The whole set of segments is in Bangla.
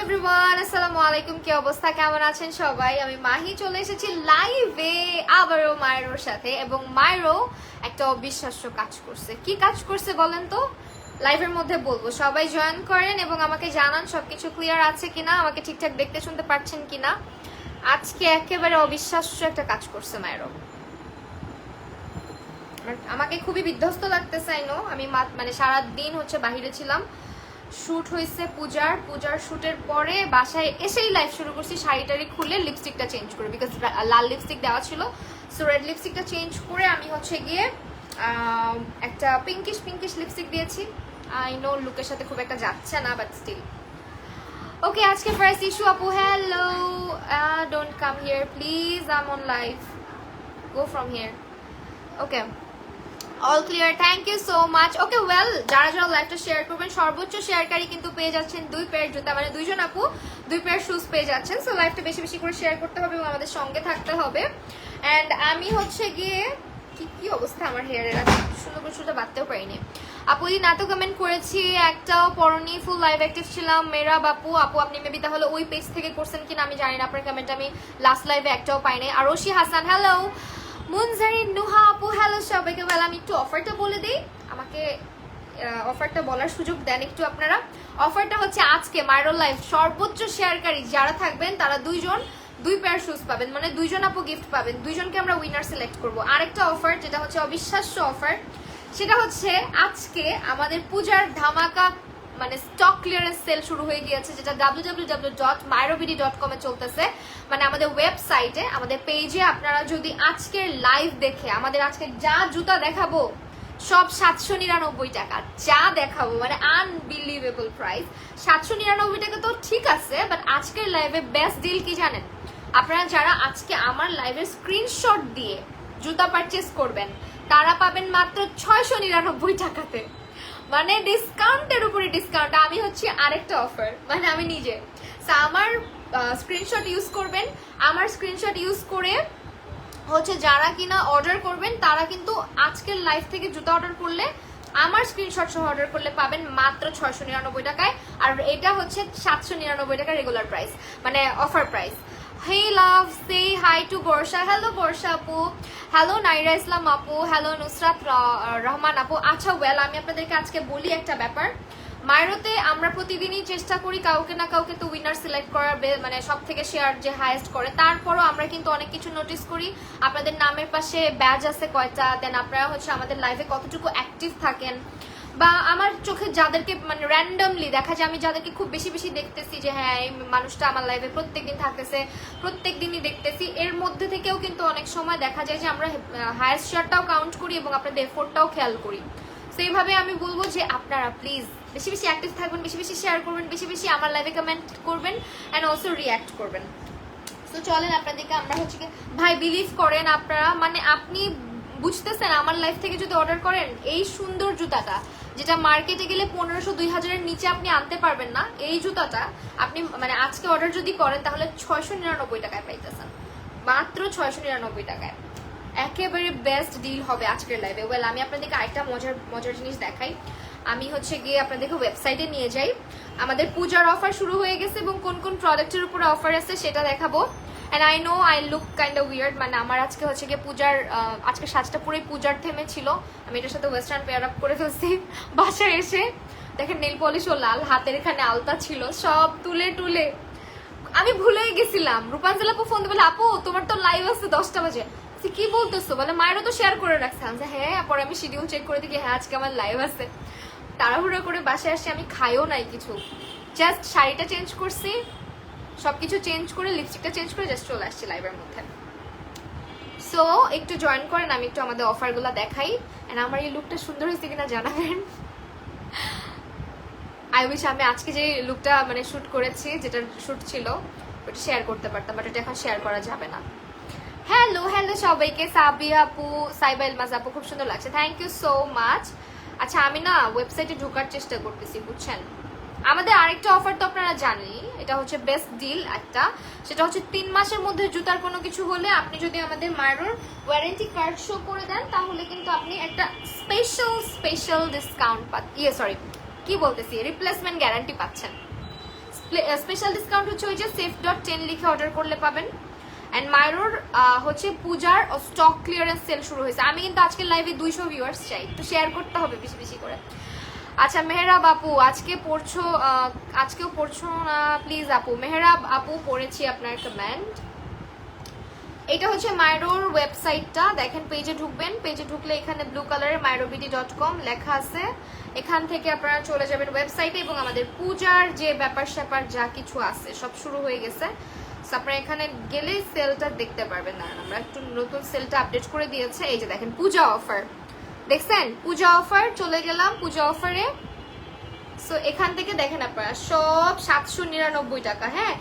এভরিওয়ান, আসসালামু আলাইকুম। কি অবস্থা, কেমন আছেন সবাই? আমি মাহি চলে এসেছি লাইভে আবারও মায়ের সাথে, এবং মায়েরও একটা অবিশ্বাস্য কাজ করছে। কি কাজ করছে বলেন তো? লাইভের মধ্যে বলবো, সবাই জয়েন করেন এবং আমাকে জানান সবকিছু ক্লিয়ার আছে কিনা, আমাকে ঠিকঠাক দেখতে শুনতে পাচ্ছেন কিনা। আজকে একেবারে অবিশ্বাস্য একটা কাজ করছে মায়েরও। আমাকে খুবই বিধ্বস্ত লাগতেছে। আমি মানে সারাদিন হচ্ছে বাহিরে ছিলাম, শুট হয়েছে পূজার শুটের পরে বাসায় এসেই লাইভ শুরু করছি, শাড়িটারি খুলে লিপস্টিকটা চেঞ্জ করে, বিকজ লাল লিপস্টিক দেওয়া ছিল। সো রেড লিপস্টিকটা চেঞ্জ করে আমি হচ্ছে গিয়ে একটা পিঙ্কিশ লিপস্টিক দিয়েছি। আই নো লুকের সাথে খুব একটা যাচ্ছে না, বাট স্টিল ওকে। আজকে ফার্স্ট ইস্যু আপু, hello, don't come here please, I am on live, go from here. Okay, all clear, thank you so much. Okay well, যারা যারা লাইভটা শেয়ার করবেন, সর্বোচ্চ শেয়ারকারী কিন্তু পেয়ে যাচ্ছেন 2 পেয়ার জুতা, মানে 2জন আপু 2 পেয়ার শুজ পেয়ে যাচ্ছেন। সো লাইভটা বেশি বেশি করে শেয়ার করতে হবে এবং আমাদের সঙ্গে থাকতে হবে। অ্যান্ড আমি হচ্ছে গিয়ে কি অবস্থা আমার হেয়ারের, সুন্দর করে শুধু বাঁধতেও পারিনি। আপু দিন এত কমেন্ট করেছি, একটাও পরনি, ফুল লাইভ অ্যাক্টিভ ছিলাম। মেরা বাপু, আপু আপনি মেবি তাহলে ওই পেজ থেকে করছেন কিনা আমি জানি না, আপনার কমেন্ট আমি লাস্ট লাইভে একটাও পাইনি। আর রশি হাসান, হ্যালো। মুনজারিন নুহা আপু, হ্যালো সবাইকে। বেলা আমি একটু অফারটা বলে দিই, আমাকে অফারটা বলার সুযোগ দেন একটু আপনারা। অফারটা হচ্ছে আজকে মাইরো লাইভ সর্বোচ্চ শেয়ারকারী যারা থাকবেন তারা 2 পেয়ার শুজ পাবেন, মানে 2জন আপু গিফট পাবেন, 2জনকে আমরা উইনার সিলেক্ট করব। আরেকটা অফার যেটা হচ্ছে অবিশ্বাস্য অফার, সেটা হচ্ছে আজকে আমাদের পূজার ধামাকা মানে স্টক ক্লিয়ারেন্স সেল শুরু হয়ে গিয়েছে, যেটা www.myrobidi.com এ চলতেছে, মানে আমাদের ওয়েবসাইটে, আমাদের পেজে। আপনারা যদি আজকের লাইভ দেখে আমাদের আজকে যা জুতা দেখাবো সব 799 টাকা, যা দেখাবো মানে আনবিলিভেবল প্রাইস। 799 টাকা তো ঠিক আছে, বাট আজকের লাইভে বেস্ট ডিল কি জানেন? আপনারা যারা আজকে আমার লাইভের স্ক্রিনশট দিয়ে জুতা পারচেস করবেন তারা পাবেন মাত্র 699 টাকাতে, মানে ডিসকাউন্টের উপরে ডিসকাউন্ট। আমি হচ্ছে আরেকটা অফার, মানে আমি নিজে আমার স্ক্রিনশট ইউজ করবেন, আমার স্ক্রিনশট ইউজ করে হচ্ছে যারা কিনা অর্ডার করবেন তারা কিন্তু আজকের লাইভ থেকে জুতা অর্ডার করলে, আমার স্ক্রিনশট সহ অর্ডার করলে পাবেন মাত্র 699 টাকায়। আর এটা হচ্ছে 799 টাকা রেগুলার প্রাইস, মানে offer price. Hey love, say hi to Barsha. Hello Barsha আপু, হ্যালো নাইরা ইসলাম আপু, হ্যালো নুসরাত রহমান আপু। আচ্ছা ওয়েল, আমি আপনাদেরকে আজকে বলি একটা ব্যাপার। মাইরোতে আমরা প্রতিদিনই চেষ্টা করি কাউকে না কাউকে তো উইনার সিলেক্ট করার, মানে সব থেকে শেয়ার যে হাইয়েস্ট করে। তারপরও আমরা কিন্তু অনেক কিছু নোটিস করি, আপনাদের নামের পাশে ব্যাজ আছে কয়টা, দেন আপনারা হচ্ছে আমাদের লাইভে কতটুকু অ্যাক্টিভ থাকেন, বা আমার চোখে যাদেরকে মানে র্যান্ডমলি দেখা যায়, আমি যাদেরকে খুব বেশি বেশি দেখতেছি যে হ্যাঁ এই মানুষটা আমার লাইভে প্রত্যেকদিন থাকতেছে, প্রত্যেকদিনই দেখতেছি, এর মধ্যে থেকেও কিন্তু অনেক সময় দেখা যায় যে আমরা হাইয়েস্ট শেয়ারটাও কাউন্ট করি এবং আপনাদের এফোর্টটাও খেয়াল করি। সেইভাবে আমি বলবো যে আপনারা প্লিজ বেশি বেশি অ্যাক্টিভ থাকবেন, বেশি বেশি শেয়ার করবেন, বেশি বেশি আমার লাইভে কমেন্ট করবেন অ্যান্ড অলসো রিঅ্যাক্ট করবেন। তো চলেন আপনাদেরকে আমরা হচ্ছে কি, ভাই বিলিভ করেন আপনারা, মানে আপনি বুঝতেছেন আমার লাইফ থেকে যদি অর্ডার করেন এই সুন্দর জুতাটা, যেটা মার্কেটে গেলে 1500-2000 নিচে আপনি আনতে পারবেন না, এই জুতাটা আপনি মানে আজকে অর্ডার যদি করেন তাহলে 699 টাকায় পাইতেছেন, মাত্র 699 টাকায়। একেবারে বেস্ট ডিল হবে আজকের লাইভে। ওয়েল, আমি আপনাদেরকে আরেকটা মজার জিনিস দেখাই। আমি হচ্ছে গিয়ে আপনাদেরকে ওয়েবসাইটে নিয়ে যাই, আমাদের পূজার অফার শুরু হয়ে গেছে এবং কোন কোন প্রোডাক্টের উপরে অফার আছে সেটা দেখাবো। And I know I look kind of weird, মানে আমার আজকে হচ্ছে গিয়ে পূজার আজকে সাজটা পুরোই পূজার থেমে ছিল। আমি এটার সাথে ওয়েস্টার্ন পেয়ার আপ করে ফেলছি। বাসায় এসে দেখেন নেল পলিশও লাল, হাতের এখানে আলতা ছিল, সব তুলে টুলে আমি ভুলেই গেছিলাম। রূপাঞ্জল আপু ফোন দিয়ে বলে, আপু তোমার তো লাইভ আছে 10টা বাজে। কি বলতেছো, বলে মায়েরও তো শেয়ার করে রাখছে। আমি হ্যাঁ, পরে আমি শিডিউল চেক করে দেখি হ্যাঁ আজকে আমার লাইভ আছে। তাড়াহুড়ো করে বাসায় আসছি, আমি খাইও নাই কিছু, জাস্ট শাড়িটা চেঞ্জ করছি, সবকিছু চেঞ্জ করে লিপস্টিকটা চেঞ্জ করে জাস্ট চলে আসছি লাইভের মধ্যে। সো একটু জয়েন করেন, আমি একটু আমাদের অফারগুলো দেখাই। এন্ড আমার এই লুকটা সুন্দর হয়েছে কিনা জানাবেন। আই উইশ আমি আজকে যে লুকটা মানে শুট করেছি, যেটা শুট ছিল ওটা শেয়ার করতে পারতাম, বাট এটা এখন শেয়ার করা যাবে না। হ্যালো সবাইকে, সাবিয়া আপু, সাইবা ইলমাজ আপু, খুব সুন্দর লাগছে, থ্যাংক ইউ সো মাচ। আচ্ছা আমি না ওয়েবসাইটে ঢোকার চেষ্টা করতেছি, বুঝছেন। আমাদের আরেকটা অফার তো আপনারা জানেন, এটা হচ্ছে বেস্ট ডিল একটা, সেটা হচ্ছে 3 মাসের মধ্যে জুতার কোনো কিছু হলে আপনি যদি আমাদের মাইরোর ওয়ারেন্টি কার্ড শো করে দেন তাহলে কিন্তু আপনি একটা স্পেশাল ডিসকাউন্ট কি বলতেছি, রিপ্লেসমেন্ট গ্যারান্টি পাচ্ছেন। স্পেশাল ডিসকাউন্ট হচ্ছে ওই যে safe.10 লিখে অর্ডার করলে পাবেন। অ্যান্ড মাইরোর হচ্ছে পূজার স্টক ক্লিয়ারেন্স সেল শুরু হয়েছে। আমি কিন্তু আজকে লাইভে 200 ভিউয়ার্স চাই, তো শেয়ার করতে হবে বেশি বেশি করে। আচ্ছা মেহরাব আপু আজকেও পড়ছো না প্লিজ আপু। মেহরাব আপু পড়েছি আপনার কমেন্ট। এটা হচ্ছে মাইরোর ওয়েবসাইটটা, দেখেন পেজে ঢুকবেন, পেজে ঢুকলে এখানে ব্লু কালারের myrobd.com লেখা আছে। এখান থেকে আপনারা চলে যাবেন ওয়েবসাইটে এবং আমাদের পূজার যে ব্যাপার স্যাপার যা কিছু আছে সব শুরু হয়ে গেছে। আপনারা এখানে গেলে সেলটা দেখতে পারবেন। না আমরা একটু নতুন সেলটা আপডেট করে দিয়েছে। এই যে দেখেন পূজা অফার, দেখছেন পূজা অফার, চলে গেলাম পূজা অফারে। সো এখান থেকে দেখেন আপনারা সব 799 টাকা। হ্যাঁ,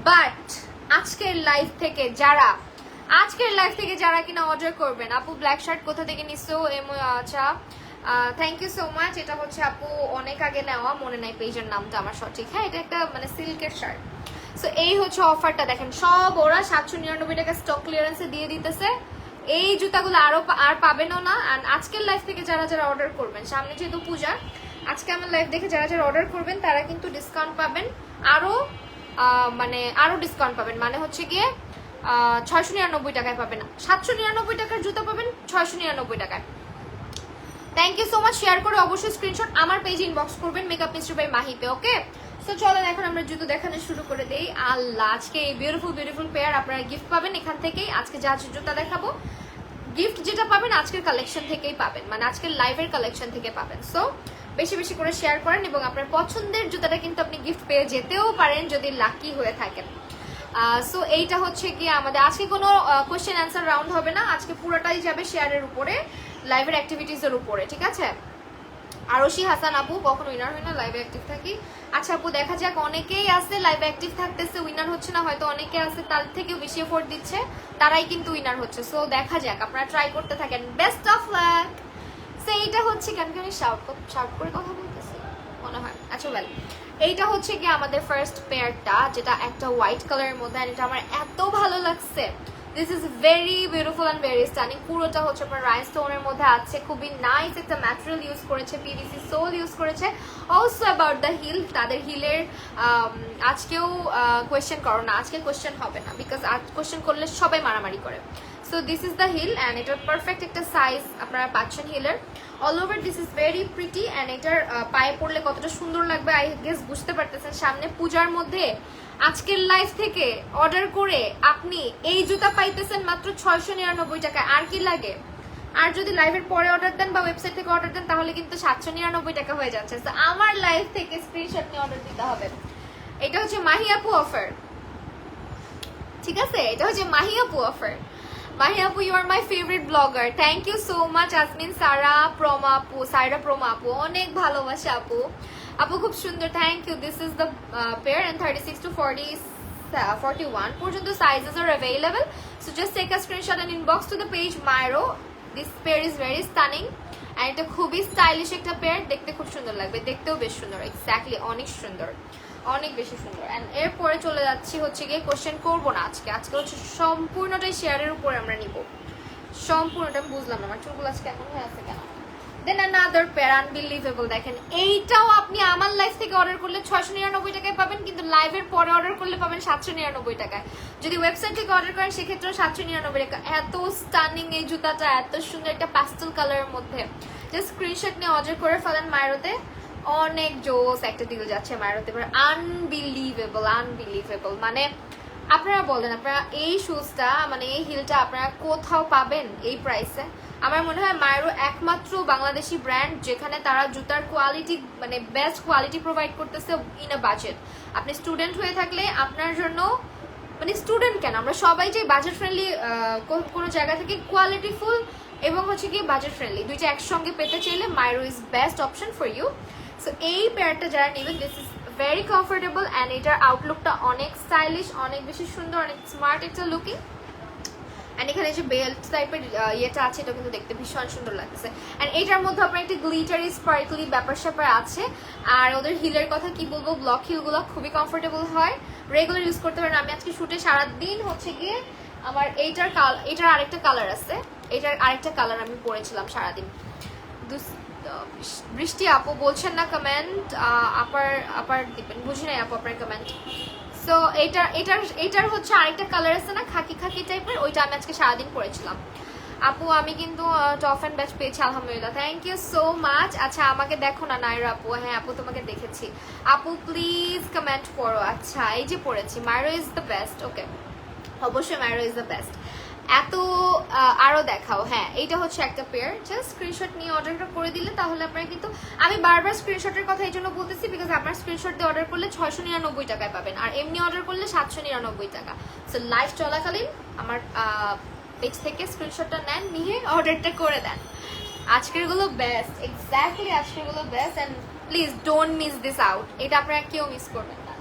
বাট আজকের লাইভ থেকে যারা কিনা অর্ডার করবেন, আপু ব্ল্যাক শার্ট কোথা থেকে নিছো? আচ্ছা থ্যাংক ইউ সো মাচ। এটা হচ্ছে আপু অনেক আগে নেওয়া, মনে নাই পেজের নামটা আমার সঠিক। হ্যাঁ, এটা একটা মানে সিল্কের শার্ট। সো এই হচ্ছে অফারটা, দেখেন সব ওরা 799 টাকা স্টক ক্লিয়ারেন্সে দিয়ে দিতেছে। এই জুতাগুলো আর পাবেনও না। অ্যান্ড আজকের লাইভ থেকে যারা অর্ডার করবেন, সামনে যেহেতু পূজা, আজকে আমার লাইভ দেখে যারা অর্ডার করবেন তারা কিন্তু ডিসকাউন্ট পাবেন, আরো ডিসকাউন্ট পাবেন। মানে হচ্ছে গিয়ে 699 টাকায় পাবেন, 799 টাকার জুতা পাবেন 699 টাকায়। Thank you so much. Share করে অবশ্যই স্ক্রিনশট আমার পেজে ইনবক্স করবেন মেকআপ মিস্ট্রি বাই মাহিতে। ওকে, সো চলেন এখন আমরা জুতো দেখানো শুরু করে দেই। আল্লাহ, আজকে এই বিউটিফুল পেয়ার আপনারা গিফট পাবেন এখান থেকেই। আজকে যা জুতা দেখাবো গিফট যেটা পাবেন আজকের কালেকশন থেকেই পাবেন, মানে আজকের লাইভের কালেকশন থেকে পাবেন। সো বেশি বেশি করে শেয়ার করেন এবং আপনার পছন্দের জুতাটা কিন্তু আপনি গিফট পেয়ে যেতেও পারেন যদি লাকি হয়ে থাকেন। সো এইটা হচ্ছে কি আমাদের আজকে কোনো কোয়েশ্চেন অ্যান্সার রাউন্ড হবে না, আজকে পুরোটাই যাবে শেয়ারের উপরে, লাইভের অ্যাক্টিভিটিসের উপরে, ঠিক আছে? আরশি হাসান আপু, কখনো উইনার হয় না, লাইভে অ্যাক্টিভ থাকি। আচ্ছা আপু দেখা যাক, অনেকেই আছে লাইভে অ্যাক্টিভ থাকতেছে, উইনার হচ্ছে না, হয়তো অনেকে আছে তার থেকেও বেশি এফোর্ট দিচ্ছে, তারাই কিন্তু উইনার হচ্ছে। সো দেখা যাক, আপনারা ট্রাই করতে থাকেন। Best of luck. সো এইটা হচ্ছে কেন কি আমি শাউট করে কথা বলতেছি মনে হয়। আচ্ছা ওয়েল, এইটা হচ্ছে কি আমাদের ফার্স্ট পেয়ারটা, যেটা একটা হোয়াইট কালারের মধ্যে, আর এটা আমার এত ভালো লাগছে। This is very beautiful and very stunning. পুরোটা হচ্ছে আপনার রাইনস্টোনের মধ্যে আছে, খুবই নাইস একটা ম্যাটেরিয়াল ইউজ করেছে, পিভিসি সোল ইউজ করেছে। অলসো অ্যাবাউট দ্য হিল, তাদের হিলের আজকেও কোয়েশ্চেন করো না, আজকে কোয়েশ্চেন হবে না, বিকজ আজ কোয়েশ্চেন করলে সবাই মারামারি করে। So this is the heel and এটার পারফেক্ট একটা সাইজ আপনারা পাচ্ছেন হিলের। All over this is very pretty and এটার পায়ে পড়লে কতটা সুন্দর লাগবে আই গেস বুঝতে পারতেছেন। সামনে পূজার মধ্যে আজকের লাইভ থেকে অর্ডার করে আপনি এই জুতা পাইতেছেন মাত্র 699 টাকায়। আর কি লাগে? আর যদি লাইভের পরে অর্ডার দেন বা ওয়েবসাইট থেকে অর্ডার দেন তাহলে কিন্তু 799 টাকা হয়ে যাচ্ছে। তো আমার লাইভ থেকে স্ক্রিনশট নিয়ে অর্ডার দিতে হবে। এটা হচ্ছে মাহি আপু অফার, ঠিক আছে? এটা হচ্ছে মাহি আপু অফার। মাহি আপু, you are my favourite blogger. Thank you so much. Asmin Saira Proma আপু, অনেক ভালোবাসা আপু। আপু খুব সুন্দর, thank you. This is the pair and 36 to 41 পর্যন্ত sizes are available. So just take a screenshot and inbox to the page Mairo. This pair is very stunning and এটা খুবই স্টাইলিশ একটা পেয়ার, দেখতে খুব সুন্দর লাগবে, দেখতেও বেশ সুন্দর, এক্স্যাক্টলি অনেক সুন্দর, অনেক বেশি সুন্দর। অ্যান্ড এরপরে চলে যাচ্ছি হচ্ছে গিয়ে কোশ্চেন করবো না আজকে হচ্ছে সম্পূর্ণটাই শেয়ারের উপরে আমরা নিব, সম্পূর্ণটা। আমি বুঝলাম না আমার চুলগুলো আজকে এখন হয়ে আছে কেন। দেন অ্যানাদার পেয়ার, আনবিলিভেবল। দেখেন এইটাও আপনি আমার লাইভ থেকে অর্ডার করলে 699 টাকায় পাবেন, কিন্তু লাইভের পরে অর্ডার করলে পাবেন 799 টাকায়। যদি ওয়েবসাইট থেকে অর্ডার করেন সেক্ষেত্রেও 799 টাকা। এত স্টানিং এই জুতাটা, এত সুন্দর একটা প্যাস্টেল কালারের মধ্যে। জাস্ট স্ক্রিনশট নিয়ে অর্ডার করে ফেলেন মাইরোতে। অনেক জোস একটা ডিল যাচ্ছে মাইরোতে, আনবিলিভেবল। মানে আপনারা বলেন, আপনারা এই শুজটা মানে এই হিলটা আপনারা কোথাও পাবেন এই প্রাইসে? আমার মনে হয় মাইরো একমাত্র বাংলাদেশি ব্র্যান্ড যেখানে তারা জুতার কোয়ালিটি মানে বেস্ট কোয়ালিটি প্রোভাইড করতেছে ইন আ বাজেট। আপনি স্টুডেন্ট হয়ে থাকলে আপনার জন্য, মানে স্টুডেন্ট কেন, আমরা সবাই যে বাজেট ফ্রেন্ডলি কোনো জায়গা থেকে কোয়ালিটিফুল এবং হচ্ছে কি বাজেট ফ্রেন্ডলি দুইটা একসঙ্গে পেতে চাইলে Mairo is best option for you. So এই পেয়ারটা যারা নেবেন, this is very comfortable and এটার আউটলুকটা অনেক স্টাইলিশ, অনেক বেশি সুন্দর, অনেক স্মার্ট একটা লুকিং। অ্যান্ড এখানে যে বেল্ট টাইপের ইয়েটা আছে এটা কিন্তু দেখতে ভীষণ সুন্দর লাগতেছে। অ্যান্ড এটার মধ্যে আপনার একটা গ্লিটারি স্পার্কলি ব্যাপার স্যাপার আছে। আর ওদের হিলের কথা কি বলবো, ব্লক হিলগুলো খুবই কমফোর্টেবল হয়, রেগুলার ইউজ করতে পারেন। আমি আজকে শুটে সারাদিন হচ্ছে গিয়ে আমার এটার আরেকটা কালার আছে, এটার আরেকটা কালার আমি পরেছিলাম সারাদিন। বৃষ্টি আপু বলছেন না কমেন্ট, আপার আপার দিবেন, বুঝি নাই আপু আপনার কমেন্ট। সো এটার হচ্ছে আরেকটা কালার আছে না খাকি খাকি টাইপের, ওইটা আমি আজকে সারাদিন পরেছিলাম আপু। আমি কিন্তু টপ অ্যান্ড ব্যাচ পেয়েছি আলহামদুলিল্লাহ, থ্যাংক ইউ সো মাচ। আচ্ছা আমাকে দেখো না নাইরা আপু, হ্যাঁ আপু তোমাকে দেখেছি আপু, প্লিজ কমেন্ট করো। আচ্ছা এই যে পড়েছি মাইরো ইজ দ্য বেস্ট, ওকে অবশ্যই মাইরো ইজ দ্য বেস্ট। এত আরো দেখাও, হ্যাঁ এইটা হচ্ছে একটা পেয়ার, জাস্ট স্ক্রিনশট নিয়ে অর্ডারটা করে দিলে তাহলে আপনারা কিন্তু, আমি বারবার স্ক্রিনশটের কথা এই জন্য বলতেছি বিকজ আপনার স্ক্রিনশট দিয়ে অর্ডার করলে 699 টাকায় পাবেন, আর এমনি অর্ডার করলে 799 টাকা। সো লাইভ চলাকালীন আমার পেজ থেকে স্ক্রিনশটটা নেন, নিয়ে অর্ডারটা করে দেন। আজকের গুলো বেস্ট, এক্স্যাক্টলি আজকের গুলো best, and please don't miss this out. এটা আপনারা কেউ মিস করবেন না,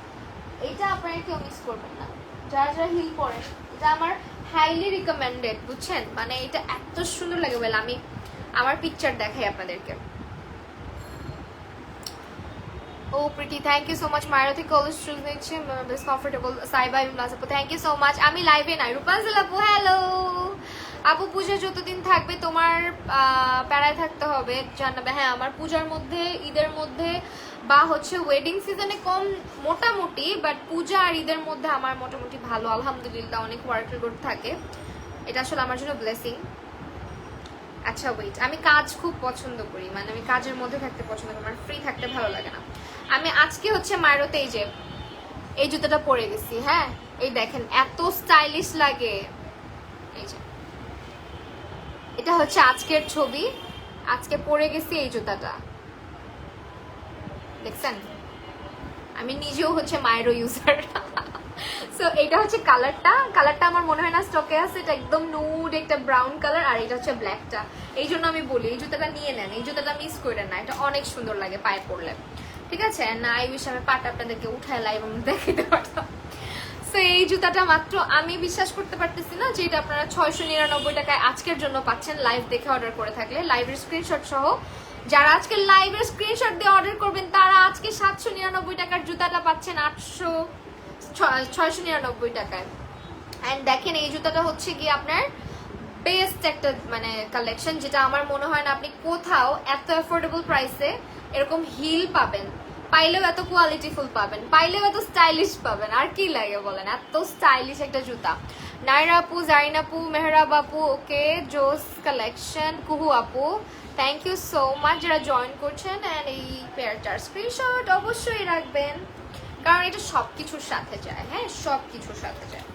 এটা আপনারা কেউ মিস করবেন না যারা যারা হিল পরেন। এটা আমার হাইলি রিকমেন্ডেড, বুঝছেন, মানে এটা এত সুন্দর লাগে বলে আমি আমার পিকচার দেখাই আপনাদেরকে। Oh pretty thank you so much. মায়ের থেকে অলওয়েজ চুজ নিচ্ছে বেস্ট কমফোর্টেবল সাইবা ইমলাস আপু, থ্যাংক ইউ সো মাচ। আমি লাইভে নাই, রূপাঞ্জল আপু হ্যালো আপু। পূজা যতদিন থাকবে তোমার প্যারায় থাকতে হবে জানাবে। হ্যাঁ আমার পূজার মধ্যে, ঈদের মধ্যে বা হচ্ছে ওয়েডিং সিজনে কম মোটামুটি, বাট পূজা আর ঈদের মধ্যে আমার মোটামুটি ভালো আলহামদুলিল্লাহ, অনেক ওয়ার্কের লোড থাকে, এটা আসলে আমার জন্য ব্লেসিং। আচ্ছা ওয়েট, আমি কাজ খুব পছন্দ করি, মানে আমি কাজের মধ্যে থাকতে পছন্দ করি, আমার ফ্রি থাকতে ভালো লাগে না। আমি আজকে হচ্ছে মাইরোতে এই যে এই জুতোটা পরে গেছি, হ্যাঁ এই দেখেন এত স্টাইলিশ লাগে। এই যে এটা হচ্ছে আজকের ছবি, আজকে পরে গেছি এই জুতাটা, দেখছেন আমি নিজেও হচ্ছে মাইরো ইউজার। সো এটা হচ্ছে কালারটা আমার মনে হয় না স্টকে আছে, এটা একদম নুড একটা ব্রাউন কালার, আর এটা হচ্ছে ব্ল্যাকটা। এই জন্য আমি বলি এই জুতাটা নিয়ে নেন, এই জুতাটা মিস করে না, এটা অনেক সুন্দর লাগে পায়ে পরলে, ঠিক আছে না। আই উইশ আমি পাটা আপনাদেরকে উঠায় লাইভ আমি দেখাতে পারতাম। সো এই জুতাটা মাত্র, আমি বিশ্বাস করতে পারতেছি না যে এটা আপনারা 699 টাকায় আজকের জন্য পাচ্ছেন লাইভ দেখে অর্ডার করে থাকলে, লাইভের স্ক্রিনশট সহ। যারা আজকে লাইভের স্ক্রিনশট দিয়ে অর্ডার করবেন তারা আজকে 799 টাকার জুতাটা পাচ্ছেন 699 টাকায়। অ্যান্ড দেখেন এই জুতাটা হচ্ছে কি আপনার বেস্ট একটা মানে কালেকশন, যেটা আমার মনে হয় না আপনি কোথাও এত অ্যাফোর্ডেবল প্রাইসে এরকম হিল পাবেন, পাইলেও এত কোয়ালিটিফুল পাবেন, পাইলেও এত স্টাইলিশ পাবেন, আর কি লাগে বলেন, এত স্টাইলিশ একটা জুতা। নাইরা আপু, জারিন আপু, মেহরাব আপু, ওকে জোস কালেকশন, কুহু আপু, থ্যাংক ইউ সো মাচ যারা জয়েন করছেন। অ্যান্ড এই পেয়ারটার স্ক্রিনশট অবশ্যই রাখবেন, কারণ এটা সব কিছুর সাথে যায়, হ্যাঁ সব কিছুর সাথে যায়।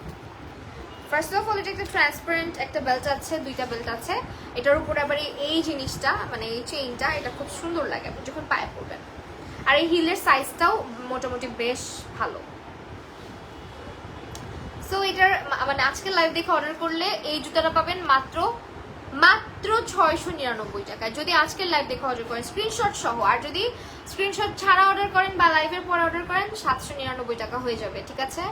ফার্স্ট অফ অল এটা একটা ট্রান্সপারেন্ট একটা বেল্ট আছে, দুইটা বেল্ট আছে, এটার উপরে আবার এই জিনিসটা মানে এই চেইনটা, এটা খুব সুন্দর লাগে আপনি যখন পায়ে পরবেন। আর এই হিলের সাইজটাও মোটামুটি বেশ ভালো। সো এটার মানে আজকে লাইভ দেখে অর্ডার করলে এই জুতাটা পাবেন মাত্র 699 টাকায়, যদি আজকের লাইভ দেখে অর্ডার করেন স্ক্রিনশট সহ। আর যদি স্ক্রিনশট ছাড়া অর্ডার করেন বা লাইভের পর অর্ডার করেন 799 টাকা হয়ে যাবে, ঠিক আছে।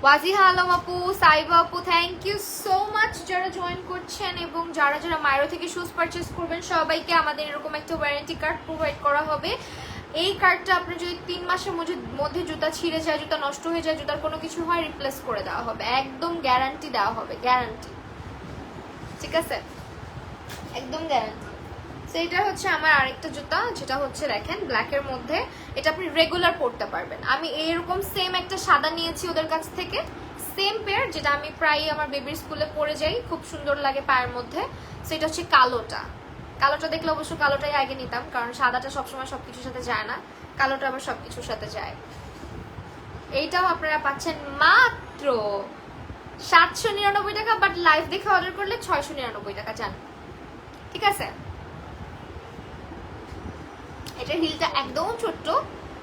ওয়াজিহা আলম আপু, সাইবা আপু, থ্যাংক ইউ সো মাচ যারা জয়েন করছেন, এবং যারা যারা মাইরো থেকে শুজ পারচেস করবেন সবাইকে আমাদের এরকম একটা ওয়ারেন্টি কার্ড প্রোভাইড করা হবে। এই কার্ডটা আপনি যদি 3 মাসের মধ্যে জুতা ছিঁড়ে যায়, জুতা নষ্ট হয়ে যায়, জুতার কোনো কিছু হয়, রিপ্লেস করে দেওয়া হবে, একদম গ্যারান্টি দেওয়া হবে, গ্যারান্টি, ঠিক আছে একদম গ্যারান্টি। তো এটা হচ্ছে আমার আরেকটা জুতা, যেটা হচ্ছে দেখেন ব্ল্যাকের মধ্যে, এটা আপনি রেগুলার পরতে পারবেন। আমি এরকম সেম একটা সাদা নিয়েছি ওদের কাছ থেকে, সেম পেয়ার, যেটা আমি প্রায় আমার বেবির স্কুলে পরে যাই, খুব সুন্দর লাগে পায়ের মধ্যে। সেটা হচ্ছে কালোটা দেখলে অবশ্য কালোটাই আগে নিতাম, কারণ সাদাটা সবসময় সবকিছুর সাথে যায় না, কালোটা আবার সবকিছুর সাথে যায়। এইটাও আপনারা পাচ্ছেন মাত্র 799 টাকা, বাট লাইভ দেখে অর্ডার করলে 699 টাকা যান, ঠিক আছে। এটার হিলটা একদম ছোট্ট,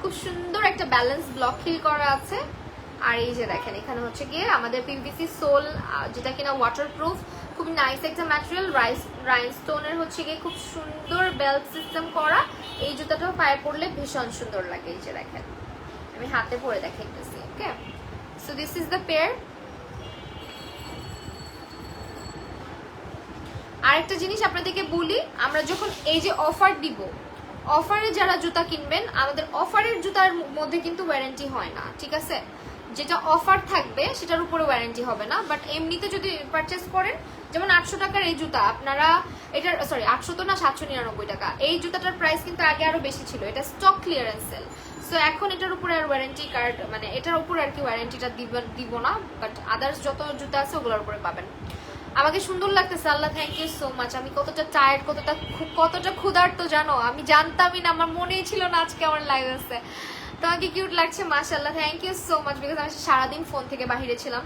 খুব সুন্দর একটা ব্যালেন্স ব্লক হিল করা আছে। আর এই যে দেখেন এখানে হচ্ছে গিয়ে আমাদের পিভিসি সোল, যেটা কিনা ওয়াটারপ্রুফ, খুব নাইস একটা ম্যাটেরিয়াল, রাইনস্টোনের হচ্ছে গিয়ে খুব সুন্দর বেল্ট সিস্টেম করা। এই জুতাটাও পায়ে পরলে ভীষণ সুন্দর লাগে। এই যে দেখেন আমি হাতে পরে দেখাইতেছি, okay. So this is the pair. আরেকটা জিনিস আপনাদেরকে বলি, আমরা যখন এই যে অফার দিব, অফারে যারা জুতা কিনবেন, আমাদের অফারের জুতার মধ্যে কিন্তু ওয়ারেন্টি হয় না, ঠিক আছে। যেটা অফার থাকবে সেটার উপরে ওয়ারেন্টি হবে না, বাট এমনিতে যদি পারচেস করেন যেমন 800 টাকার এই জুতা আপনারা এটার সরি 800 তো না 799 টাকা। এই জুতাটার প্রাইস কিন্তু আগে আরো বেশি ছিল, এটা স্টক ক্লিয়ারেন্স সেল। সো এখন এটার উপরে আর ওয়ারেন্টি কার্ড মানে এটার উপরে আর কি ওয়ারেন্টিটা দিব না, বাট আদার্স যত জুতা আছে ওগুলোর উপরে পাবেন। আমাকে সুন্দর লাগতেছে, আল্লাহ থ্যাংক ইউ সো মাচ। আমি কতটা টায়ার্ড, কতটা ক্ষুধার্ত জানো, আমি জানতামই না, আমার মনেই ছিল না আজকে আমার লাইভ আছে। তোমাকে কিউট লাগছে, মাশাআল্লাহ, thank you so much. Because আমি সারাদিন ফোন থেকে বাহিরে ছিলাম,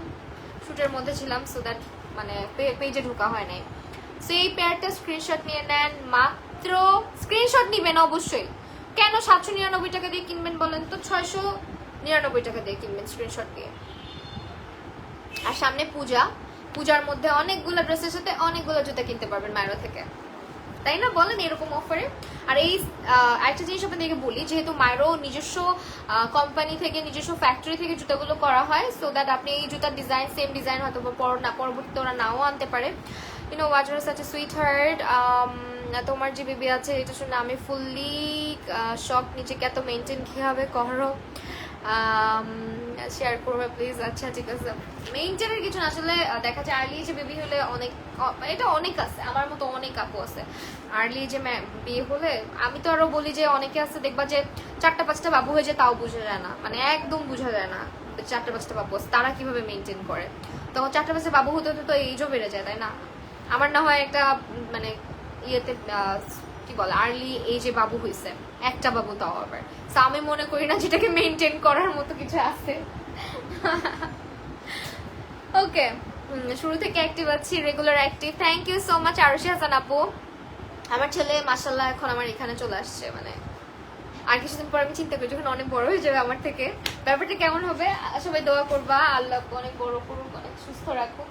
শুটের মধ্যে ছিলাম, সো দ্যাট মানে পেজে ঢোকা হয় নাই। সো এই পেয়ারটা স্ক্রিনশট নিয়ে নেন, মাত্র স্ক্রিনশট নিবেন অবশ্যই। কেন 799 টাকা দিয়ে কিনবেন বলেন তো? 699 টাকা দিয়ে কিনবেন স্ক্রিনশট দিয়ে। আর সামনে পূজার মধ্যে অনেকগুলো ড্রেসের সাথে অনেকগুলো জুতা কিনতে পারবেন মায়রা থেকে, তাই না বলেন, এরকম অফারে। আর এই একটা জিনিস আপনাদেরকে বলি, যেহেতু মায়রো নিজস্ব কোম্পানি থেকে নিজস্ব ফ্যাক্টরি থেকে জুতাগুলো করা হয়, সো দ্যাট আপনি এই জুতার ডিজাইন সেম ডিজাইন হয়তো পরবর্তীতে ওরা নাও আনতে পারে। You know was such a sweet heart. তোমার যে বেবি আছে এটা শুনে আমি ফুললি শক, নিজেকে এত মেনটেন কীভাবে করো, শেয়ার করবে প্লিজ। আচ্ছা ঠিক আছে, মেইনটেনের কিছু না, আসলে দেখা যায় আর্লি যে বেবি হলে অনেক, এটা অনেক আছে, আমার মতো অনেক আপু আছে আর্লি যে বিয়ে হলে। আমি তো আরো বলি যে অনেকে আছে দেখবা যে 4টা-5টা বাবু হয়ে যায় তাও বোঝা যায় না, মানে একদম বোঝা যায় না 4টা-5টা বাবু আছে তারা কিভাবে মেনটেন করে। তখন 4টা-5টা বাবু হতে হতে তো এইজও বেড়ে যায়, তাই না? আমার না হয় একটা মানে ইয়েতে কি বলে আর্লি এই যে বাবু হয়েছে, একটা বাবু তাও আবার, আমি মনে করি না যেটাকে মেনটেন করার মতো কিছু আছে। ওকে, শুরু থেকে অ্যাক্টিভ আছি, regular active, thank you so much Arshi Hasan আপু। আমার ছেলে মাশাআল্লাহ এখন আমার এখানে চলে আসছে, মানে আর কিছুদিন পর আমি চিন্তা করি যখন অনেক বড় হয়ে যাবে আমার থেকে ব্যাপারটা কেমন হবে। সবাই দোয়া করবা, আল্লাহ অনেক বড় করুক, অনেক সুস্থ রাখুক।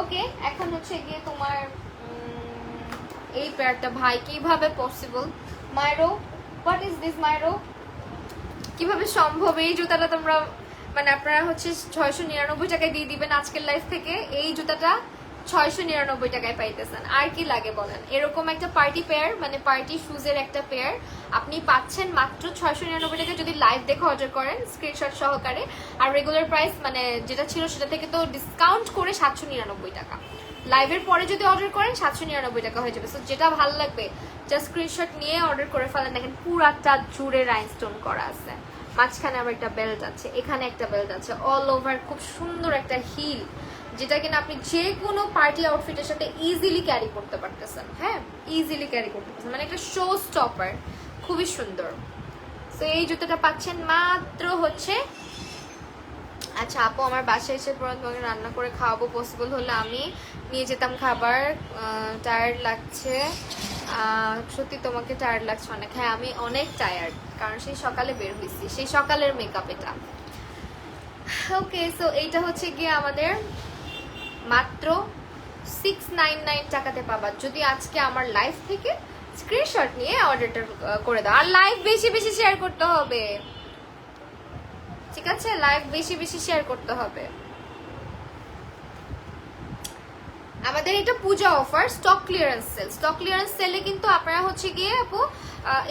ওকে, এখন হচ্ছে গিয়ে তোমার এই পেয়ারটা ভাই কিভাবে পসিবল মাইরো, হোয়াট ইজ দিস মাইরো, কিভাবে সম্ভব এই জুতাটা তোমরা মানে আপনারা হচ্ছে 699 টাকায় দিয়ে দিবেন আজকের লাইফ থেকে, এই জুতাটা 699 টাকায় পাইতেছেন। আর কি লাগে বলেন? এরকম একটা পার্টি পেয়ার মানে পার্টি শুজের একটা পেয়ার আপনি পাচ্ছেন মাত্র 699 টাকায় যদি লাইভ দেখে অর্ডার করেন স্ক্রিনশট সহকারে। আর রেগুলার প্রাইস মানে যেটা ছিল সেটা থেকে তো ডিসকাউন্ট করে 799 টাকা। লাইভের পরে যদি অর্ডার করেন 799 টাকা হয়ে যাবে। সো যেটা ভালো লাগবে জাস্ট স্ক্রিনশট নিয়ে অর্ডার করে ফেলেন। দেখেন পুরাটা জুড়ে রাইনস্টোন করা আছে, মাঝখানে আবার একটা বেল্ট আছে, এখানে একটা বেল্ট আছে, অল ওভার খুব সুন্দর একটা হিল, যেটা কিনা আপনি যে কোনো পার্টি আউটফিটের সাথে ইজিলি ক্যারি করতে পারতেছেন। হ্যাঁ, ইজিলি ক্যারি করতে পারতেছেন, মানে একটা শো স্টপার, খুবই সুন্দর। তো এই জুতোটা পাচ্ছেন মাত্র হচ্ছে, আচ্ছা আপু আমার বাসায় এসে পরে তোমাকে রান্না করে খাওয়াবো, পসিবল হলে আমি নিয়ে যেতাম খাবার। টায়ার্ড লাগছে, সত্যি তোমাকে টায়ার্ড লাগছে অনেক? হ্যাঁ আমি অনেক টায়ার্ড, কারণ সেই সকালে বের হয়েছি, সেই সকালের মেকআপ এটা। ওকে, সো এইটা হচ্ছে গিয়ে আমাদের মাত্র 699 টাকাতে পাবা যদি আজকে আমার লাইভ থেকে স্ক্রিনশট নিয়ে অর্ডারটা করে দাও। আর লাইভ বেশি বেশি শেয়ার করতে হবে, ঠিক আছে? লাইভ বেশি বেশি শেয়ার করতে হবে। আমাদের এটা Puja offer, stock clearance sale. Stock clearance সেলে কিন্তু আপনারা হচ্ছে গিয়ে আপু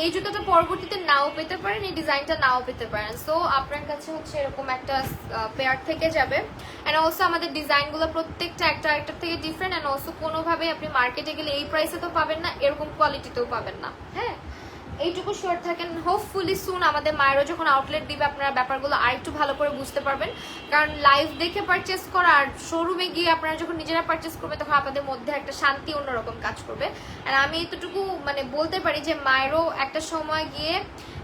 এই জুতোটা পরবর্তীতে নাও পেতে পারেন, এই ডিজাইনটা নাও পেতে পারেন। সো আপনার কাছে হচ্ছে এরকম একটা পেয়ার থেকে যাবে। অ্যান্ড অলসো আমাদের ডিজাইনগুলো প্রত্যেকটা একটা একটার থেকে ডিফারেন্ট। অ্যান্ড অলসো কোনোভাবে আপনি মার্কেটে গেলে এই প্রাইসে তো পাবেন না, এরকম কোয়ালিটিতেও পাবেন না। হ্যাঁ, এইটুকু শিওর থাকেন। হোপফুলি সুন আমাদের মায়েরও যখন আউটলেট দিবে আপনারা ব্যাপারগুলো আর একটু ভালো করে বুঝতে পারবেন। কারণ লাইভ দেখে পারচেস করা আর শোরুমে গিয়ে আপনারা যখন নিজেরা পারচেস করবে তখন আপনাদের মধ্যে একটা শান্তি অন্যরকম কাজ করবে। আর আমি এতটুকু মানে বলতে পারি যে মায়েরও একটা সময় গিয়ে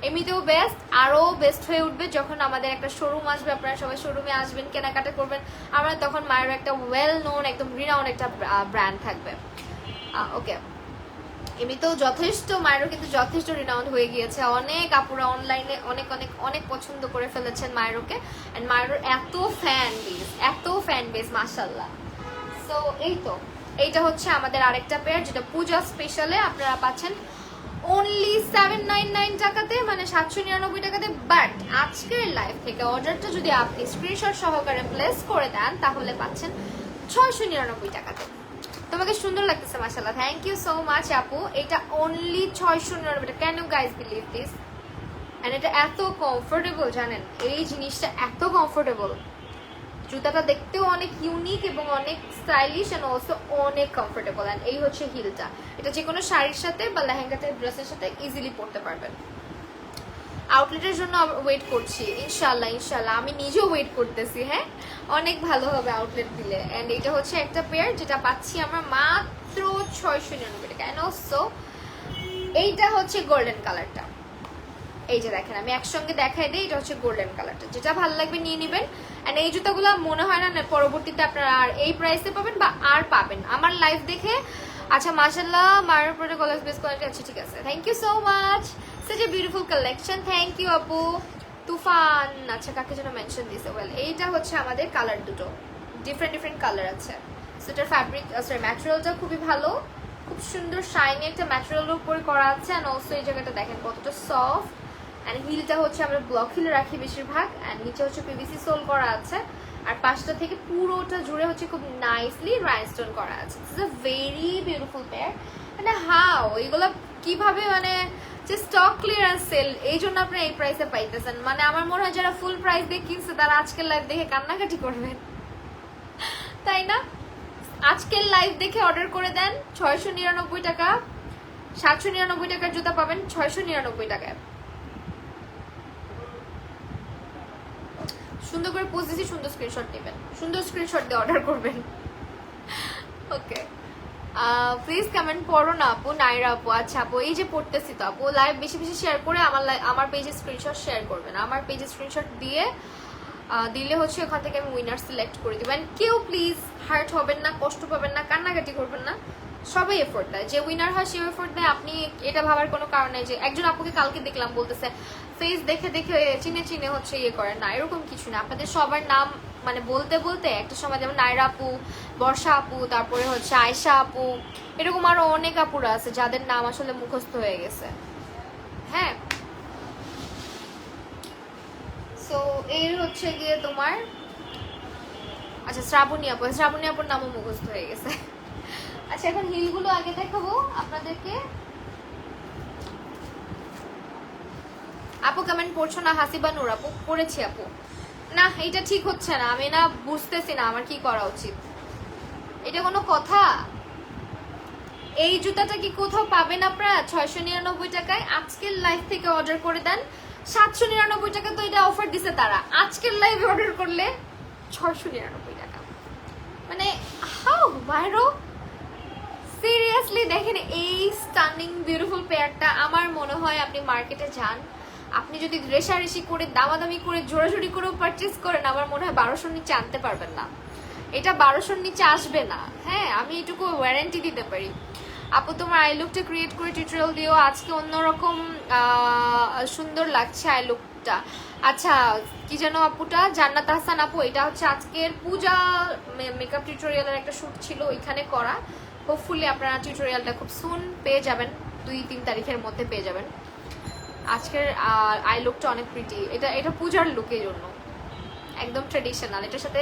এমনিতেও বেস্ট, আরও বেস্ট হয়ে উঠবে যখন আমাদের একটা শোরুম আসবে। আপনারা সবাই শোরুমে আসবেন, কেনাকাটা করবেন, আমরা তখন মায়েরও একটা ওয়েল নোন একদম রিনাউন্ড একটা ব্র্যান্ড থাকবে। ওকে, এমনিতেও যথেষ্ট মায়েরও কিন্তু যথেষ্ট রিনাউন্ড হয়ে গিয়েছে। অনেক আপুরা অনলাইনে অনেক অনেক অনেক পছন্দ করে ফেলেছেন মায়েরোকে। অ্যান্ড মায়েরোর এত ফ্যান বেস মাশাল্লাহ। সো এই তো এইটা হচ্ছে আমাদের আরেকটা পেয়ার, যেটা পূজা স্পেশালে আপনারা পাচ্ছেন অনলি 799 টাকাতে, মানে 799 টাকাতে। বাট আজকের লাইভ থেকে অর্ডারটা যদি আপনি স্ক্রিনশট সহকারে প্লেস করে দেন তাহলে পাচ্ছেন 699 টাকাতে। তোমাকে সুন্দর লাগতেছে মাশাআল্লাহ, থ্যাংক ইউ সো মাচ আপু। এটা অনলি 699 টাকা। Can you guys believe this? And এটা এত কমফোর্টেবল, জানেন এই জিনিসটা এত কমফোর্টেবল। জুতাটা দেখতেও অনেক ইউনিক এবং অনেক স্টাইলিশ এন্ড অলসো অনেক কমফোর্টেবল। অ্যান্ড এই হচ্ছে হিলটা, এটা যে কোনো শাড়ির সাথে বা লেহেঙ্গাতে ড্রেসের সাথে ইজিলি পরতে পারবেন। আউটলেটের জন্য ওয়েট করছি, ইনশাল্লাহ ইনশাল্লাহ আমি নিজেও ওয়েট করতেছি। হ্যাঁ, অনেক ভালো হবে আউটলেট দিলে। অ্যান্ড এটা হচ্ছে একটা পেয়ার যেটা পাচ্ছি আমরা মাত্র 699 টাকা। অ্যান্ড অলসো এইটা হচ্ছে গোল্ডেন কালারটা, এই যে দেখেন আমি একসঙ্গে দেখাই দিই, এটা হচ্ছে গোল্ডেন কালারটা। যেটা ভালো লাগবে নিয়ে নেবেন। অ্যান্ড এই জুতাগুলো মনে হয় না পরবর্তীতে আপনারা আর এই প্রাইসে পাবেন বা আর পাবেন আমার লাইভ দেখে। আচ্ছা মাশাআল্লাহ, মায়ের প্রোডাক্ট কলেজ বেস কোয়ালিটি আছে, ঠিক আছে, thank you so much, such a beautiful collection, thank you আপু। তুফান, আচ্ছা কাকে যেন মেনশন দিয়েছে। ওয়েল এইটা হচ্ছে আমাদের কালার, দুটো ডিফারেন্ট কালার আছে। সো এটার ফ্যাব্রিক সরি ম্যাটেরিয়ালটা খুবই ভালো, খুব সুন্দর শাইনি একটা ম্যাটেরিয়ালের উপরে করা আছে। অ্যান্ড অলসো এই জায়গাটা দেখেন কতটা সফট। অ্যান্ড হিলটা হচ্ছে আমরা ব্লক হিল রাখি বেশিরভাগ। অ্যান্ড নিচে হচ্ছে পিভিসি সোল করা আছে, আর পাশটা থেকে পুরোটা জুড়ে হচ্ছে খুব নাইসলি রাইনস্টোন করা আছে। It's a very beautiful pair. মানে হাও এগুলো কিভাবে মানে যে স্টক ক্লিয়ারেন্স সেল, এই জন্য আপনি এই প্রাইসে পাইতেছেন। মানে আমার মনে হয় যারা ফুল প্রাইস দিয়ে কিনছে তারা আজকের লাইভ দেখে কান্নাকাটি করবেন, তাই না? আজকের লাইভ দেখে অর্ডার করে দেন, 699 টাকা, 799 টাকার জুতা পাবেন 699 টাকায়। সুন্দর করে পোজ দিয়েছি, সুন্দর স্ক্রিনশট নেবেন, সুন্দর স্ক্রিনশট দিয়ে অর্ডার করবেন। ওকে প্লিজ কমেন্ট পড়ো না আপু, নাইরা আপু। আচ্ছা আপু এই যে পড়তেছি তো আপু, লাইভ বেশি বেশি শেয়ার করে আমার পেজে স্ক্রিনশট শেয়ার করবেন। আমার পেজে স্ক্রিনশট দিয়ে দিলে হচ্ছে ওখান থেকে আমি উইনার সিলেক্ট করে দিবেন। কেউ প্লিজ হার্ট হবেন না, কষ্ট পাবেন না, কান্নাকাটি করবেন না, সবাই এফোর্ট দেয়। যে উইনার হয় সে এফোর্ট দেয়। আপনি এটা ভাবার কোনো কারণ নেই যে একজন আপুকে কালকে দেখলাম বলতেছে ফেস দেখে দেখে চিনে হচ্ছে ইয়ে করে না, এরকম কিছু না। আপনাদের সবার নাম মানে বলতে বলতে একটা সময় যেমন নাইরা আপু, বর্ষা আপু, তারপরে হচ্ছে আয়শা আপু, এরকম আরো অনেক আপুরা আছে যাদের নাম আসলে মুখস্থ হয়ে গেছে। হ্যাঁ, সো এই হচ্ছে গিয়ে তোমার আচ্ছা শ্রাবণী আপু, শ্রাবণী আপুর নামও মুখস্থ হয়ে গেছে। আচ্ছা এখন হিলগুলো আগে দেখাবো আপনাদেরকে। আপু কমেন্ট পড়ছো না? হাসিবা নূর আপু, পড়েছি আপু। না এটা ঠিক হচ্ছে না, আমি না বুঝতেছি না আমার কি করা উচিত। এটা কোনো কথা? এই জুতাটা কি কোথাও পাবেন আপনারা 699 টাকায়? আজকের লাইভ থেকে অর্ডার করে দেন 799 টাকা। তো এটা অফার দিছে তারা, আজকের লাইভে অর্ডার করলে 699 টাকা। মানে হাউ ভাইরো, সিরিয়াসলি দেখেন এই স্টানিং বিউটিফুল পেয়ারটা। আমার মনে হয় আপনি মার্কেটে যান, আপনি যদি রেশারেশি করে দামাদামি করে জোরাজোরি করেও পারচেস করেন, আমার মনে হয় 1200-র নিচে আনতে পারবেন না। এটা 1200-র নিচে আসবে না। হ্যাঁ আমি এটুকু ওয়ারেন্টি দিতে পারি। আপু তোমার আই লুকটা ক্রিয়েট করে টিউটোরিয়াল দিও, আজকে অন্যরকম সুন্দর লাগছে আই লুকটা। আচ্ছা কি যেন আপুটা, জান্নাত হাসান আপু, এটা হচ্ছে আজকের পূজা মেকআপ টিউটোরিয়ালের একটা শ্যুট ছিল ওইখানে করা। হোপফুলি আপনারা টিউটোরিয়ালটা খুব সুন পেয়ে যাবেন, 2-3 তারিখের মধ্যে পেয়ে যাবেন। আজকের আই লুকটা অনেক প্রিটি, এটা পূজার লুকের জন্য একদম ট্রেডিশনাল। এটার সাথে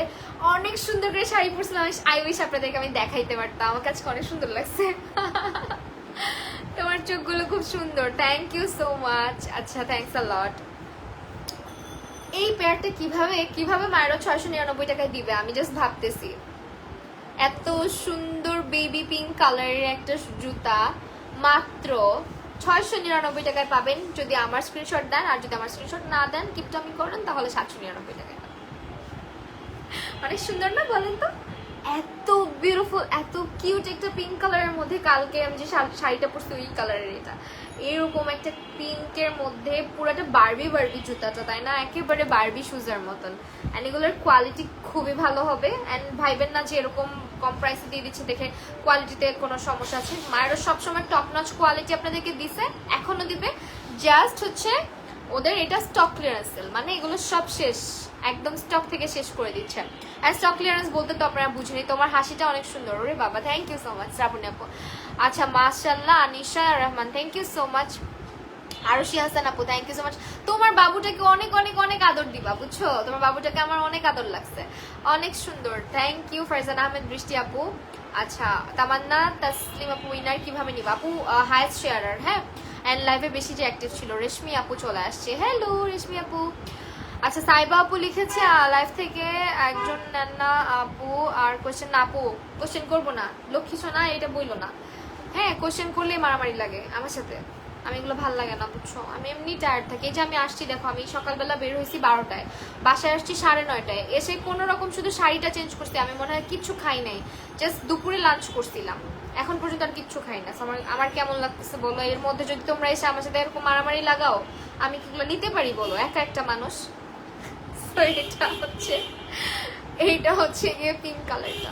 অনেক সুন্দর করে শাড়ি পরছিলাম, আই উইশ আপনাদেরকে আমি দেখাইতে পারতাম। আমার কাছে অনেক সুন্দর লাগছে, তোমার চোখগুলো খুব সুন্দর, থ্যাংক ইউ সো মাচ। আচ্ছা থ্যাংকস আ লট। এই পেয়ারটা কিভাবে মায়েরও 699 টাকায় দিবে আমি জাস্ট ভাবতেছি। এত সুন্দর বেবি পিঙ্ক কালারের একটা জুতা মাত্র 699 টাকায় পাবেন যদি আমার স্ক্রিনশট দেন। আর যদি আমার স্ক্রিনশট না দেন, কিপটামি করেন, তাহলে 799 টাকায়। অনেক সুন্দর না বলেন তো? এত বিউটিফুল, এত কিউট একটা পিঙ্ক কালারের মধ্যে। কালকে আমি যে শাড়িটা পরছি ওই কালারের, এটা এরকম একটা পিঙ্কের মধ্যে পুরোটা বারবি জুতাটা, তাই না? একেবারে বারবি শুজের মতন। অ্যান্ড এগুলোর কোয়ালিটি খুবই ভালো হবে। অ্যান্ড ভাইবেন না যে এরকম কম প্রাইসে দিয়ে দিচ্ছে দেখে কোয়ালিটিতে কোনো সমস্যা আছে। মায়েরও সবসময় টপ নচ কোয়ালিটি আপনাদেরকে দিছে, এখনো দিবে। জাস্ট হচ্ছে ওদের এটা স্টক ক্লিয়ারেন্স সেল, মানে এগুলো সব শেষ, একদম স্টক থেকে শেষ করে দিচ্ছে। আর স্টক ক্লিয়ারেন্স বলতে তো আপনারা বুঝেনি। তোমার হাসিটা অনেক সুন্দর, ওরে বাবা, thank you so much Shraboni আপু। আচ্ছা মাশাআল্লাহ, Anisha Rahman, thank you so much. Arshi Hasan আপু, থ্যাংক ইউ সো মাচ। তোমার বাবুটাকে অনেক অনেক অনেক আদর দিবা, বুঝছো? তোমার বাবুটাকে আমার অনেক আদর লাগছে, অনেক সুন্দর, থ্যাংক ইউ। ফারজান আহমেদ বৃষ্টি আপু। আচ্ছা তামান্না তাসলিম আপু, উইনার কিভাবে নিবা আপু? হাইস্ট শেয়ারার, হ্যাঁ। অ্যান্ড লাইভে বেশি যে অ্যাক্টিভ ছিল রেশমি আপু চলে আসছে। হ্যালো রেশমি আপু। আচ্ছা সাইবা আপু লিখেছে লাইভ থেকে একজন নান্না আপু আর কোশ্চেন না আপু কোশ্চেন করবো না লক্ষ্মী সোনা এটা বইলো না। হ্যাঁ কোশ্চেন করলেই মারামারি লাগে আমার সাথে, আমি এগুলো ভাল লাগে না বুঝছো। আমি এমনি টায়ার্ড থাকি। এই যে আমি আসছি দেখো, আমি সকালবেলা বের হয়েছি 12টায়, বাসায় আসছি 9:30টায়, এসে কোনো রকম শুধু শাড়িটা চেঞ্জ করছি। আমি মনে হয় কিচ্ছু খাই নাই, জাস্ট দুপুরে লাঞ্চ করছিলাম, এখন পর্যন্ত আর কিচ্ছু খাই না। আমার কেমন লাগতেছে বলো? এর মধ্যে যদি তোমরা এসে আমার সাথে এরকম মারামারি লাগাও, আমি কিগুলো নিতে পারি বলো? একা একটা মানুষ। এইটা হচ্ছে গিয়ে পিঙ্ক কালারটা,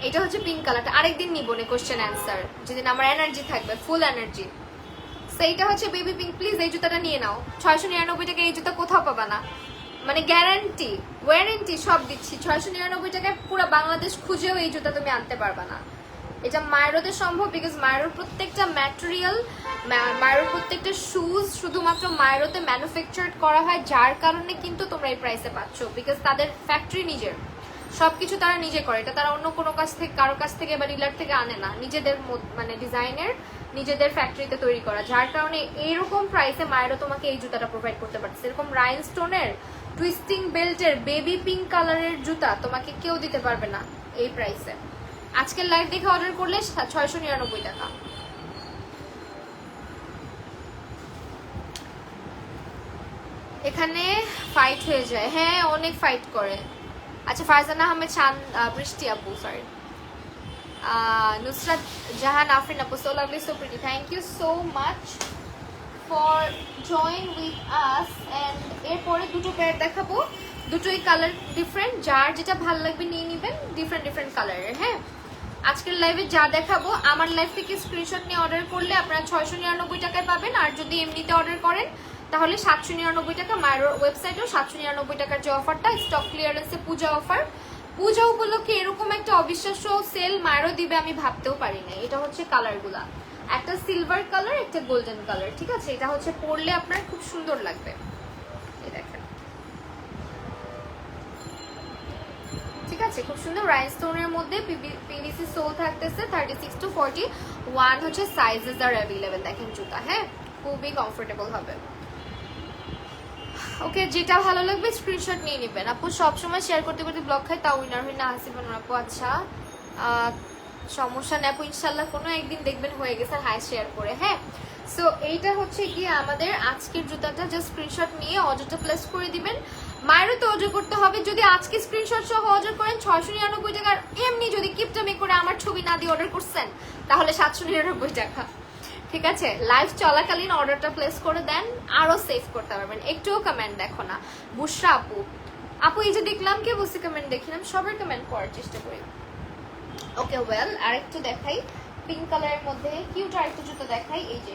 এটা হচ্ছে পিঙ্ক কালারটা। আরেকদিন নিবো না কোশ্চেন অ্যান্সার, যেদিন আমার এনার্জি থাকবে, ফুল এনার্জি। সেইটা হচ্ছে বেবি পিঙ্ক। প্লিজ এই জুতাটা নিয়ে নাও। 699 টাকা এই জুতা কোথাও পাবা না, মানে গ্যারান্টি ওয়ারেন্টি সব দিচ্ছি। 699 টাকায় পুরো বাংলাদেশ খুঁজেও এই জুতা তুমি আনতে পারবা না। এটা মায়েরোতে সম্ভব, বিকজ মায়েরোর প্রত্যেকটা ম্যাটেরিয়াল, মায়েরোর প্রত্যেকটা শুজ শুধুমাত্র মায়েরোতে ম্যানুফ্যাকচার করা হয়, যার কারণে কিন্তু তোমরা এই প্রাইসে পাচ্ছ, বিকজ তাদের ফ্যাক্টরি নিজের, সবকিছু তারা নিজে করে। এটা তারা অন্য কোনো কাছ থেকে, কারো কাছ থেকে বা ডিলার থেকে আনে না, নিজেদের মানে ডিজাইনের নিজেদের ফ্যাক্টরিতে তৈরি করা, যার কারণে এইরকম প্রাইসে মায়েরও তোমাকে এই জুতাটা প্রোভাইড করতে পারছে। এরকম রাইনস্টোনের টুইস্টিং বেল্টের বেবি পিঙ্ক কালারের জুতা তোমাকে কেউ দিতে পারবে না এই প্রাইসে। আজকের লাইভ দেখে অর্ডার করলে 699 টাকা। এখানে ফাইট হয়ে যায়, হ্যাঁ অনেক ফাইট করে। আচ্ছা ফারজানা আহমেদ শান, বৃষ্টি আপু, সরি, নুসরাত জাহান আফরিন আপু, so lovely, so pretty, thank you so much for join with us. And এরপরে দুটো পেয়ার দেখাবো, দুটোই কালার ডিফারেন্ট, যার যেটা ভালো লাগবে নিয়ে নেবেন, ডিফারেন্ট ডিফারেন্ট কালারের। হ্যাঁ আজকের লাইভে যা দেখাবো আমার লাইভ থেকে স্ক্রিনশট নিয়ে অর্ডার করলে আপনারা 699 টাকায় পাবেন, আর যদি এমনিতে অর্ডার করেন তাহলে 799 টাকা। মায়ের ওয়েবসাইটেও 799 টাকার যে অফারটা, স্টক ক্লিয়ারেন্সে পূজা অফার, পূজা উপলক্ষে এরকম একটা অবিশ্বাস্য সেল মায়েরও দিবে আমি ভাবতেও পারি না। এটা হচ্ছে কালারগুলা, একটা সিলভার কালার, একটা গোল্ডেন কালার, ঠিক আছে? এটা হচ্ছে পরলে আপনার খুব সুন্দর লাগবে, এই দেখেন, ঠিক আছে? খুব সুন্দর রাইনস্টোনের মধ্যে পিভিসি সোল থাকতেছে, 36 to 41 হচ্ছে সাইজেস আর অ্যাভেলেবেল। দেখেন জুতা, হ্যাঁ খুবই কমফোর্টেবল হবে। ওকে, যেটা ভালো লাগবে স্ক্রিনশট নিয়ে নেবেন। আপু সবসময় শেয়ার করতে করতে ব্লগ খাই, তাও উইনার হই না হাসিবান আপু। আচ্ছা সমস্যা নেই আপু, ইনশাল্লাহ কোনো একদিন দেখবেন হয়ে গেছে হাই শেয়ার করে। হ্যাঁ সো এইটা হচ্ছে গিয়ে আমাদের আজকের জুতাটা, জাস্ট স্ক্রিনশট নিয়ে অর্ডারটা প্লেস করে দিবেন। মায়েরও তো অর্ডার করতে হবে, যদি আজকে স্ক্রিনশট সহ অর্ডার করেন 699 টাকার, এমনি যদি কিপটামি করে আমার ছবি না দিয়ে অর্ডার করছেন তাহলে 799 টাকা, ঠিক আছে? লাইভ চলাকালীন অর্ডারটা প্লেস করে দেন, আরো সেভ করতে পারবেন। একটুও কমেন্ট দেখো না। বুশরা আপু, আপু এই যে দেখলাম কে বসে কমেন্ট দেখিলাম, সবার কমেন্ট পড়ার চেষ্টা করি। ওকে ওয়েল, আরেকটু দেখাই পিঙ্ক কালারের মধ্যে কিউট আরেকটু জুতো দেখাই। এই যে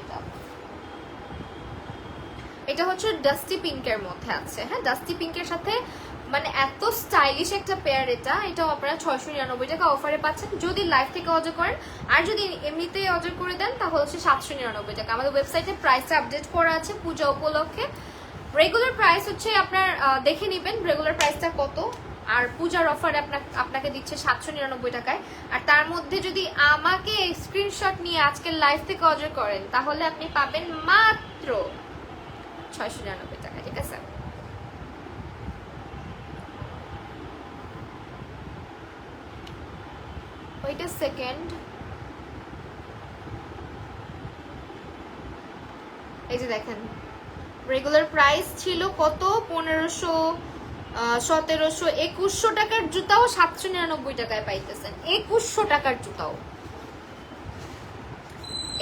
এটা হচ্ছে ডাস্টি পিঙ্কের মধ্যে আছে। হ্যাঁ ডাস্টি পিঙ্কের সাথে মানে এত স্টাইলিশ একটা পেয়ার, এটাও আপনারা 699 টাকা অফারে পাচ্ছেন যদি লাইভ থেকে অর্ডার করেন, আর যদি এমনিতেই অর্ডার করে দেন তাহলে হচ্ছে 799 টাকা। আমাদের ওয়েবসাইটে প্রাইসটা আপডেট করা আছে পূজা উপলক্ষে। রেগুলার প্রাইস হচ্ছে আপনার দেখে নেবেন রেগুলার প্রাইসটা কত, আর পূজার অফারে আপনাকে দিচ্ছে 799 টাকায়। আর তার মধ্যে যদি আমাকে স্ক্রিনশট নিয়ে আজকের লাইভ থেকে অর্ডার করেন তাহলে আপনি পাবেন মাত্র 699 টাকা, ঠিক আছে? ওইটা সেকেন্ড, এই যে দেখেন রেগুলার প্রাইস ছিল কত, 1500, 1700, 2100 টাকার জুতাও 799 টাকায় পাইতেছেন। 2100 টাকার জুতাও,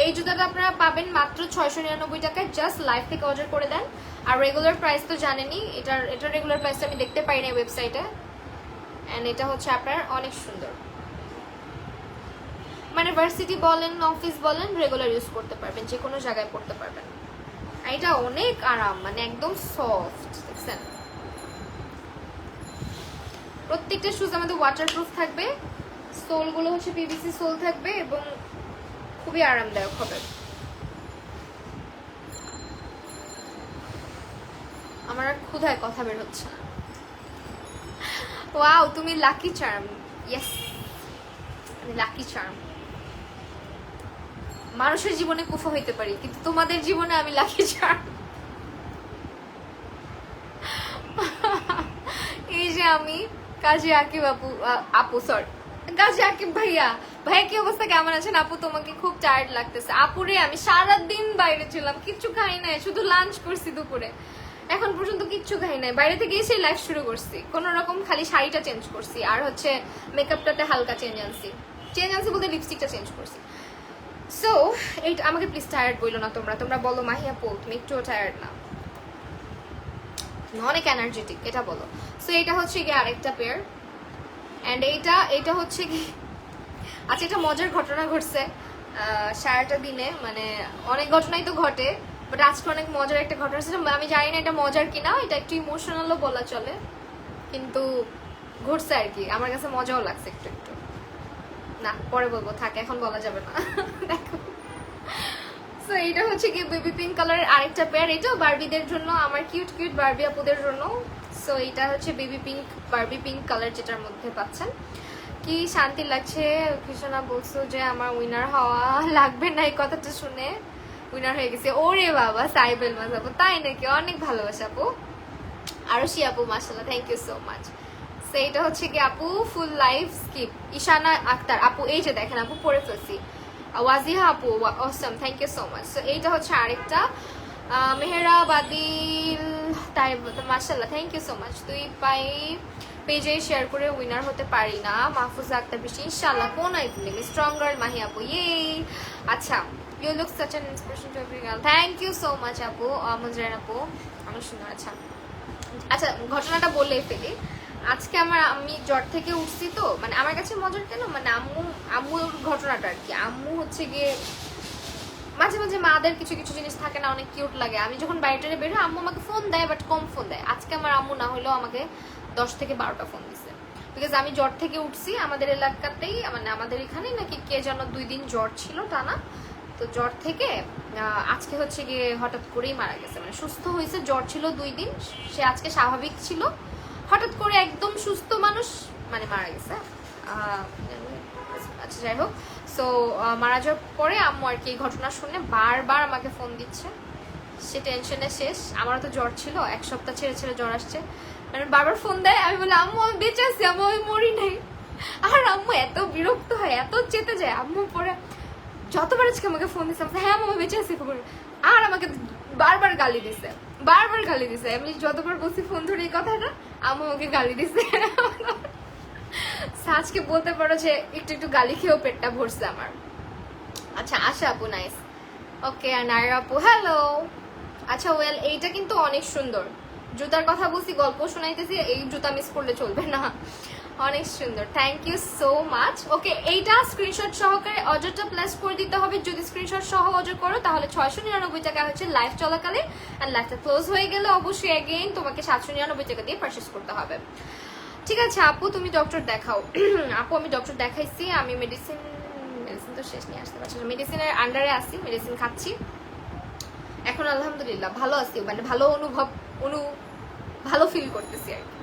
এই জুতাটা আপনারা পাবেন মাত্র 699 টাকায়, জাস্ট লাইভ থেকে অর্ডার করে দেন। আর রেগুলার প্রাইস তো জানেনই, এটা রেগুলার প্রাইসটা আমি দেখতে পাই না ওয়েবসাইটে। এন্ড এটা হচ্ছে আপনার অনেক সুন্দর, মানে ভার্সিটি বলেন অফিস বলেন রেগুলার ইউজ করতে পারবেন, যে কোনো জায়গায় পড়তে পারবেন। আর এটা অনেক আরাম, মানে একদম সফট, দেখছেন? প্রত্যেকটা শুজ আমাদের ওয়াটারপ্রুফ থাকবে, সোলগুলো হচ্ছে পিভিসি সোল থাকবে এবং খুবই আরামদায়ক হবে। আমার আর ক্ষুধায় কথা বের হচ্ছে না। ওয়াও, তুমি লাকি চার্ম। ইয়েস, আমি লাকি চার্ম। মানুষের জীবনে কুফা হইতে পারি, কিন্তু তোমাদের জীবনে আমি লাকি চার্ম। আমি কাজী আকিব আপু, আপু সরি কাজী আকিব ভাইয়া। ভাইয়া কি অবস্থা, কেমন আছেন আপু? তোমাকে খুব টায়ার্ড লাগতেছে আপুরে। আমি সারাদিন বাইরে ছিলাম, কিচ্ছু খাই নাই, শুধু লাঞ্চ করছি দুপুরে, এখন পর্যন্ত কিচ্ছু খাই নাই। বাইরে থেকে এসে লাইফ শুরু করছি, কোন রকম খালি শাড়িটা চেঞ্জ করছি আর হচ্ছে মেকআপটাতে হালকা চেঞ্জ আনছি বলতে লিপস্টিকটা চেঞ্জ করছি। সো এইটা আমাকে প্লিজ টায়ার্ড বললো না তোমরা, তোমরা বলো মাহি আপু তুমি একটুও টায়ার্ড না, অনেক এনার্জেটিক, এটা বলো। সো এটা হচ্ছে গিয়ে আরেকটা পেয়ার, অ্যান্ড এইটা হচ্ছে কি, আচ্ছা এটা মজার ঘটনা ঘটছে সারাটা দিনে, মানে অনেক ঘটনাই তো ঘটে, বাট আজকে অনেক মজার একটা ঘটনা হচ্ছে। আমি জানি না এটা মজার কিনা, এটা একটু ইমোশনালও বলা চলে, কিন্তু ঘটছে আর কি, আমার কাছে মজাও লাগছে একটু একটু। না পরে বলবো, থাক এখন বলা যাবে না। দেখো সো এইটা হচ্ছে কি বেবি পিঙ্ক কালারের আরেকটা পেয়ার, এটাও বারবিদের জন্য, আমার কিউট কিউট বারবি আপুদের জন্য। সো এটা হচ্ছে baby pink, Barbie pink colour, যেটার মধ্যে পাচ্ছেন। কি শান্তি লাগছে, কৃষ্ণা বলছো যে আমার উইনার হওয়া লাগবে না, এই কথাটা শুনে উইনার হয়ে গেছে। ওরে বাবা সাইবেল মাস আপু, তাই নাকি? অনেক ভালোবাসা আপু, আরশি আপু মাশাআল্লাহ, thank you so much. So এটা হচ্ছে কি আপু full life skip, Ishana Akter আপু, এই যে দেখেন আপু পরে ফেলছি, ওয়াজিহা আপু awesome, thank you so much. So এইটা হচ্ছে আরেকটা মেহেরা বাদিল, তাই মাশাআল্লাহ, থ্যাংক ইউ সো মাচ। তুই পাই পেজে শেয়ার করে উইনার হতে পারি না, মাহফুজা আক্তার বৃষ্টি, ইনশাআল্লাহ। কোন আইটেম স্ট্রং গার্ল মাহি আপু, ইয়ে আচ্ছা, you look such an inspiration to every girl, thank you so much আপু, মঞ্জুরান আপু অনেক সুন্দর। আচ্ছা আচ্ছা ঘটনাটা বললেই ফেলি, আজকে আমি জ্বর থেকে উঠছি তো, মানে আমার কাছে মজার কেন, মানে আম্মুর ঘটনাটা আর কি। আম্মু হচ্ছে গিয়ে মাঝে মাঝে মাদের কিছু কিছু জিনিস থাকে না, অনেক কিউট লাগে। আমি যখন বাইরে বের হয় আম্মু আমাকে ফোন দেয়, বাট কম ফোন দেয়। আজকে আমার আম্মু না হলেও আমাকে 10 থেকে 12টা ফোন দিছে, বিকজ আমি জ্বর থেকে উঠছি। আমাদের এলাকাতেই, মানে আমাদের এখানেই নাকি কে যেন 2 দিন জ্বর ছিল টানা, তো জ্বর থেকে আজকে হচ্ছে গিয়ে হঠাৎ করেই মারা গেছে। মানে সুস্থ হয়েছে, জ্বর ছিল 2 দিন, সে আজকে স্বাভাবিক ছিল, হঠাৎ করে একদম সুস্থ মানুষ মানে মারা গেছে। আচ্ছা যাই হোক, সো মারা যাওয়ার পরে আম্মু আর কি এই ঘটনা শুনে বারবার আমাকে ফোন দিচ্ছে, সে টেনশনে শেষ। আমারও তো জ্বর ছিল, 1 সপ্তাহ ছেড়ে ছেড়ে জ্বর আসছে, মানে বারবার ফোন দেয়। আমি বলি আম্মু আমি বেঁচে আছি, আম্মু আমি মরি নাই। আর আম্মু এত বিরক্ত হয়, এত চেতে যায়। আম্মু পরে যতবার আজকে আমাকে ফোন দিচ্ছে, হ্যাঁ আম্মু বেঁচে আছি, আর আমাকে বারবার গালি দিছে, বারবার গালি দিছে। আমি যতবার বলছি ফোন ধরে এই কথাটা, আম্মু আমাকে গালি দিছে। আজকে বলতে পারো যে একটু একটু গালি খেয়েও পেটটা ভরছে আমার। আচ্ছা আশা আপু নাইস, ওকে। আর নায়রা আপু হ্যালো। আচ্ছা ওয়েল, এইটা কিন্তু অনেক সুন্দর। জুতার কথা বলছি, গল্প শোনাইতেছি, এই জুতা মিস করলে চলবে না, অনেক সুন্দর, থ্যাংক ইউ সো মাচ। ওকে, এইটা স্ক্রিনশট সহকারে অর্ডারটা প্লেস করে দিতে হবে। যদি স্ক্রিনশট সহ অর্ডার করো তাহলে 699 টাকা হচ্ছে লাইভ চলাকালে, আর লাইভটা ক্লোজ হয়ে গেলে অবশ্যই অ্যাগেইন তোমাকে 799 টাকা দিয়ে পারচেস করতে হবে। ঠিক আছে আপু, তুমি ডক্টর দেখাও। আপু আমি ডক্টর দেখাইছি, আমি মেডিসিন তো শেষ নিয়ে আসতে পারছি, মেডিসিনের আন্ডারে আছি, মেডিসিন খাচ্ছি এখন আলহামদুলিল্লাহ, ভালো আছি, মানে ভালো ভালো ফিল করতেছি আর কি।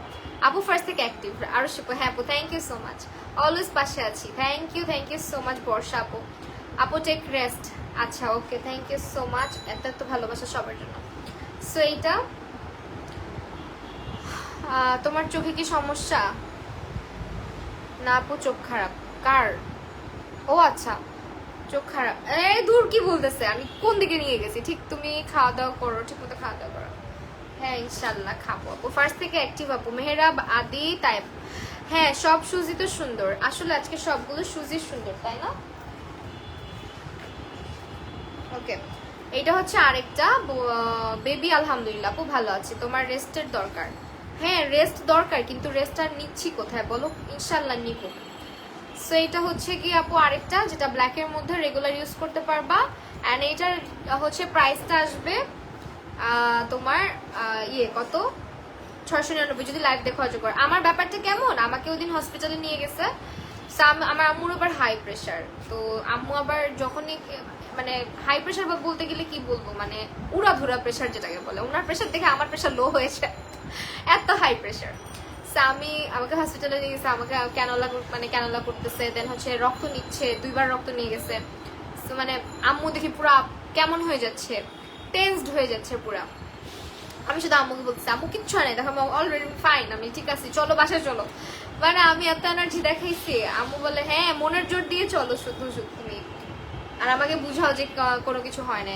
আপু ফার্স্ট থেকে অ্যাক্টিভ, আরো শিখবো। হ্যাঁ আপু thank you so much, always পাশে আছি, thank you so much Barsha আপু। আপু টেক রেস্ট, আচ্ছা okay, thank you so much, এত ভালোবাসা সবার জন্য। সো এইটা তোমার চোখে কি সমস্যা? না আপু চোখ খারাপ। কার? ও আচ্ছা চোখ খারাপ, এই দূর কি বলতেছে, আমি কোন দিকে নিয়ে গেছি। ঠিক তুমি খাওয়া দাওয়া করো, ঠিক মতো খাওয়া দাওয়া করো। হ্যাঁ ইনশাল্লাহ খাবো আপু, ফার্স্ট থেকে অ্যাক্টিভ আপু। মেহেরাব আদি তাই, হ্যাঁ সব সুজি তো সুন্দর, আসলে আজকে সবগুলো সুজি সুন্দর তাই না? ওকে, এটা হচ্ছে আরেকটা বেবি, আলহামদুলিল্লাহ আপু ভালো আছে। তোমার রেস্টের দরকার, হ্যাঁ রেস্ট দরকার, কিন্তু রেস্ট আর নিচ্ছি কোথায় বলো, ইনশাল্লাহ নিব। সো এটা হচ্ছে কি আপু আরেকটা, যেটা ব্ল্যাকের মধ্যে রেগুলার ইউজ করতে পারবা। অ্যান্ড এইটার হচ্ছে প্রাইসটা আসবে তোমার কত, 699 যদি লাইভ দেখো অর্ডার করো। আমার ব্যাপারটা কেমন, আমাকে ওই দিন হসপিটালে নিয়ে গেছে। আমার আম্মুর আবার হাই প্রেশার, তো আম্মু আবার যখনই মানে হাই প্রেশার বা বলতে গেলে কি বলবো, মানে উড়াধুরা প্রেশার যেটাকে বলে, ওনার প্রেশার দেখে আমার প্রেশার লো হয়েছে, এত হাই প্রেশার। আমাকে হসপিটালে নিয়ে গেছে, আমাকে ক্যানোলা করতেছে, দেন হচ্ছে রক্ত নিচ্ছে, 2বার রক্ত নিয়ে গেছে। মানে আম্মু দেখি পুরা কেমন হয়ে যাচ্ছে, টেন্সড হয়ে যাচ্ছে পুরা। আমি শুধু আম্মুকে বলছি আম্মু কিচ্ছু হয় না, দেখো আমি অলরেডি ফাইন, আমি ঠিক আছে, চলো বাসায় চলো। মানে আমি এত এনার্জি দেখাইছি, আম্মু বলে হ্যাঁ মনের জোর দিয়ে চলো শুধু শুধু তুমি, আর আমাকে বুঝাও যে কোনো কিছু হয় না।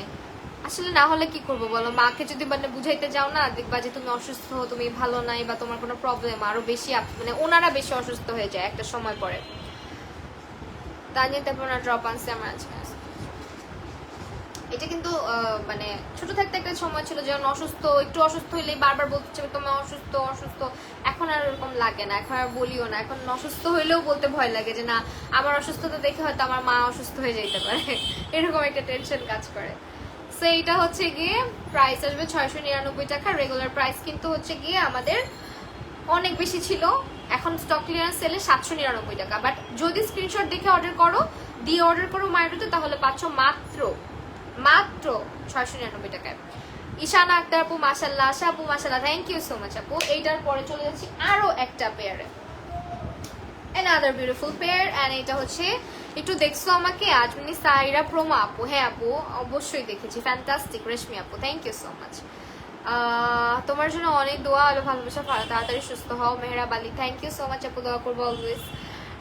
আসলে না হলে কি করবো বলো, মাকে যদি মানে বুঝাইতে যাও না, দেখবা যে তুমি অসুস্থ, তুমি ভালো নাই, বা তোমার কোনো প্রবলেম, আরো বেশি মানে ওনারা বেশি অসুস্থ হয়ে যায় একটা সময় পরে। তানিয়া তারপর ড্রপ আনছে আমার আজকে। এটা কিন্তু মানে ছোট থাকতে একটা সময় ছিল যখন অসুস্থ, একটু অসুস্থ হইলেই বারবার বলতে তুমি অসুস্থ অসুস্থ। এখন আর এরকম লাগে না, এখন আর বলিও না। এখন অসুস্থ হইলেও বলতে ভয় লাগে যে না আমার অসুস্থতা দেখে হয়তো আমার মা অসুস্থ হয়ে যেতে পারে, এরকম একটা টেনশন কাজ করে। সো এইটা হচ্ছে গিয়ে প্রাইস আসবে 699 টাকা। রেগুলার প্রাইস কিন্তু হচ্ছে গিয়ে আমাদের অনেক বেশি ছিল, এখন স্টক ক্লিয়ারেন্স সেলে 799 টাকা। বাট যদি স্ক্রিনশট দেখে অর্ডার করো, দিয়ে অর্ডার করো মায়েরতে, তাহলে পাচ্ছ মাত্র 699 টাকায়। ঈশানা আক্তার আপু মাশাল্লাহ, আশা আপু মাশাল্লাহ, থ্যাংক ইউ সো মাচ আপু। এইটার পরে চলে যাচ্ছি আরো একটা পেয়ারে, another beautiful pair, and এটা হচ্ছে একটু দেখছো আমাকে আজমিনী সাইরা প্রোমো আপু? হ্যাঁ আপু অবশ্যই দেখেছি, ফ্যান্টাস্টিক। রেশমি আপু থ্যাংক ইউ সো মাচ, তোমার জন্য অনেক দোয়া, আলো ভালোবাসা, তাড়াতাড়ি সুস্থ হও। Mehrab Ali thank you so much আপু, দোয়া করবো অলওয়েজ।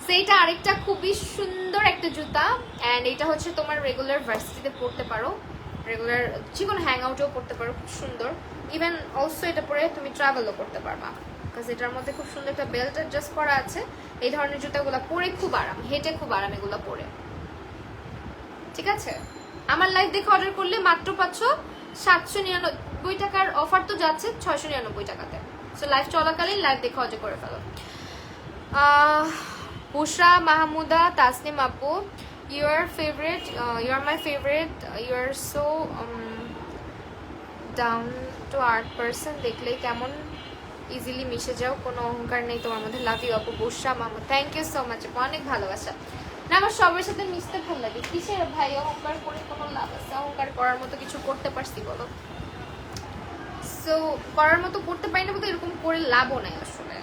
সেইটা আরেকটা খুবই সুন্দর একটা জুতা, অ্যান্ড এটা হচ্ছে তোমার রেগুলার ভার্সিটিতে পড়তে পারো, রেগুলার যে কোনো হ্যাং আউটেও পড়তে পারো, খুব সুন্দর। ইভেন অলসো এটা পরে তুমি ট্রাভেলও করতে পারবা, বিকজ এটার মধ্যে খুব সুন্দর একটা বেল্ট অ্যাডজাস্ট করা আছে। এই ধরনের জুতাগুলো পরে খুব আরাম, হেঁটে খুব আরাম এগুলো পরে, ঠিক আছে। আমার লাইভ দেখে অর্ডার করলে মাত্র পাচ্ছ 799 টাকার অফার তো যাচ্ছে 699 টাকাতে। সো লাইভ চলাকালীন লাইভ দেখে অর্ডার করে ফেলো। বুশরা মাহমুদা তাসনিম আপু, you are favorite, you are my favorite, you are so down to earth person, দেখলেই কেমন ইজিলি মিশে যাও, কোনো অহংকার নেই তোমার মধ্যে। লাভ ইউ আপু। Bushra Mahmud thank you so much আপু, অনেক ভালোবাসা। না আমার সবার সাথে মিশতে ভালো লাগে, কিসের ভাই অহংকার করে কোনো লাভ আছে? অহংকার করার মতো কিছু করতে পারছি বলো? সো করার মতো করতে পারি না বলতে এরকম করে লাভও নাই আসলে।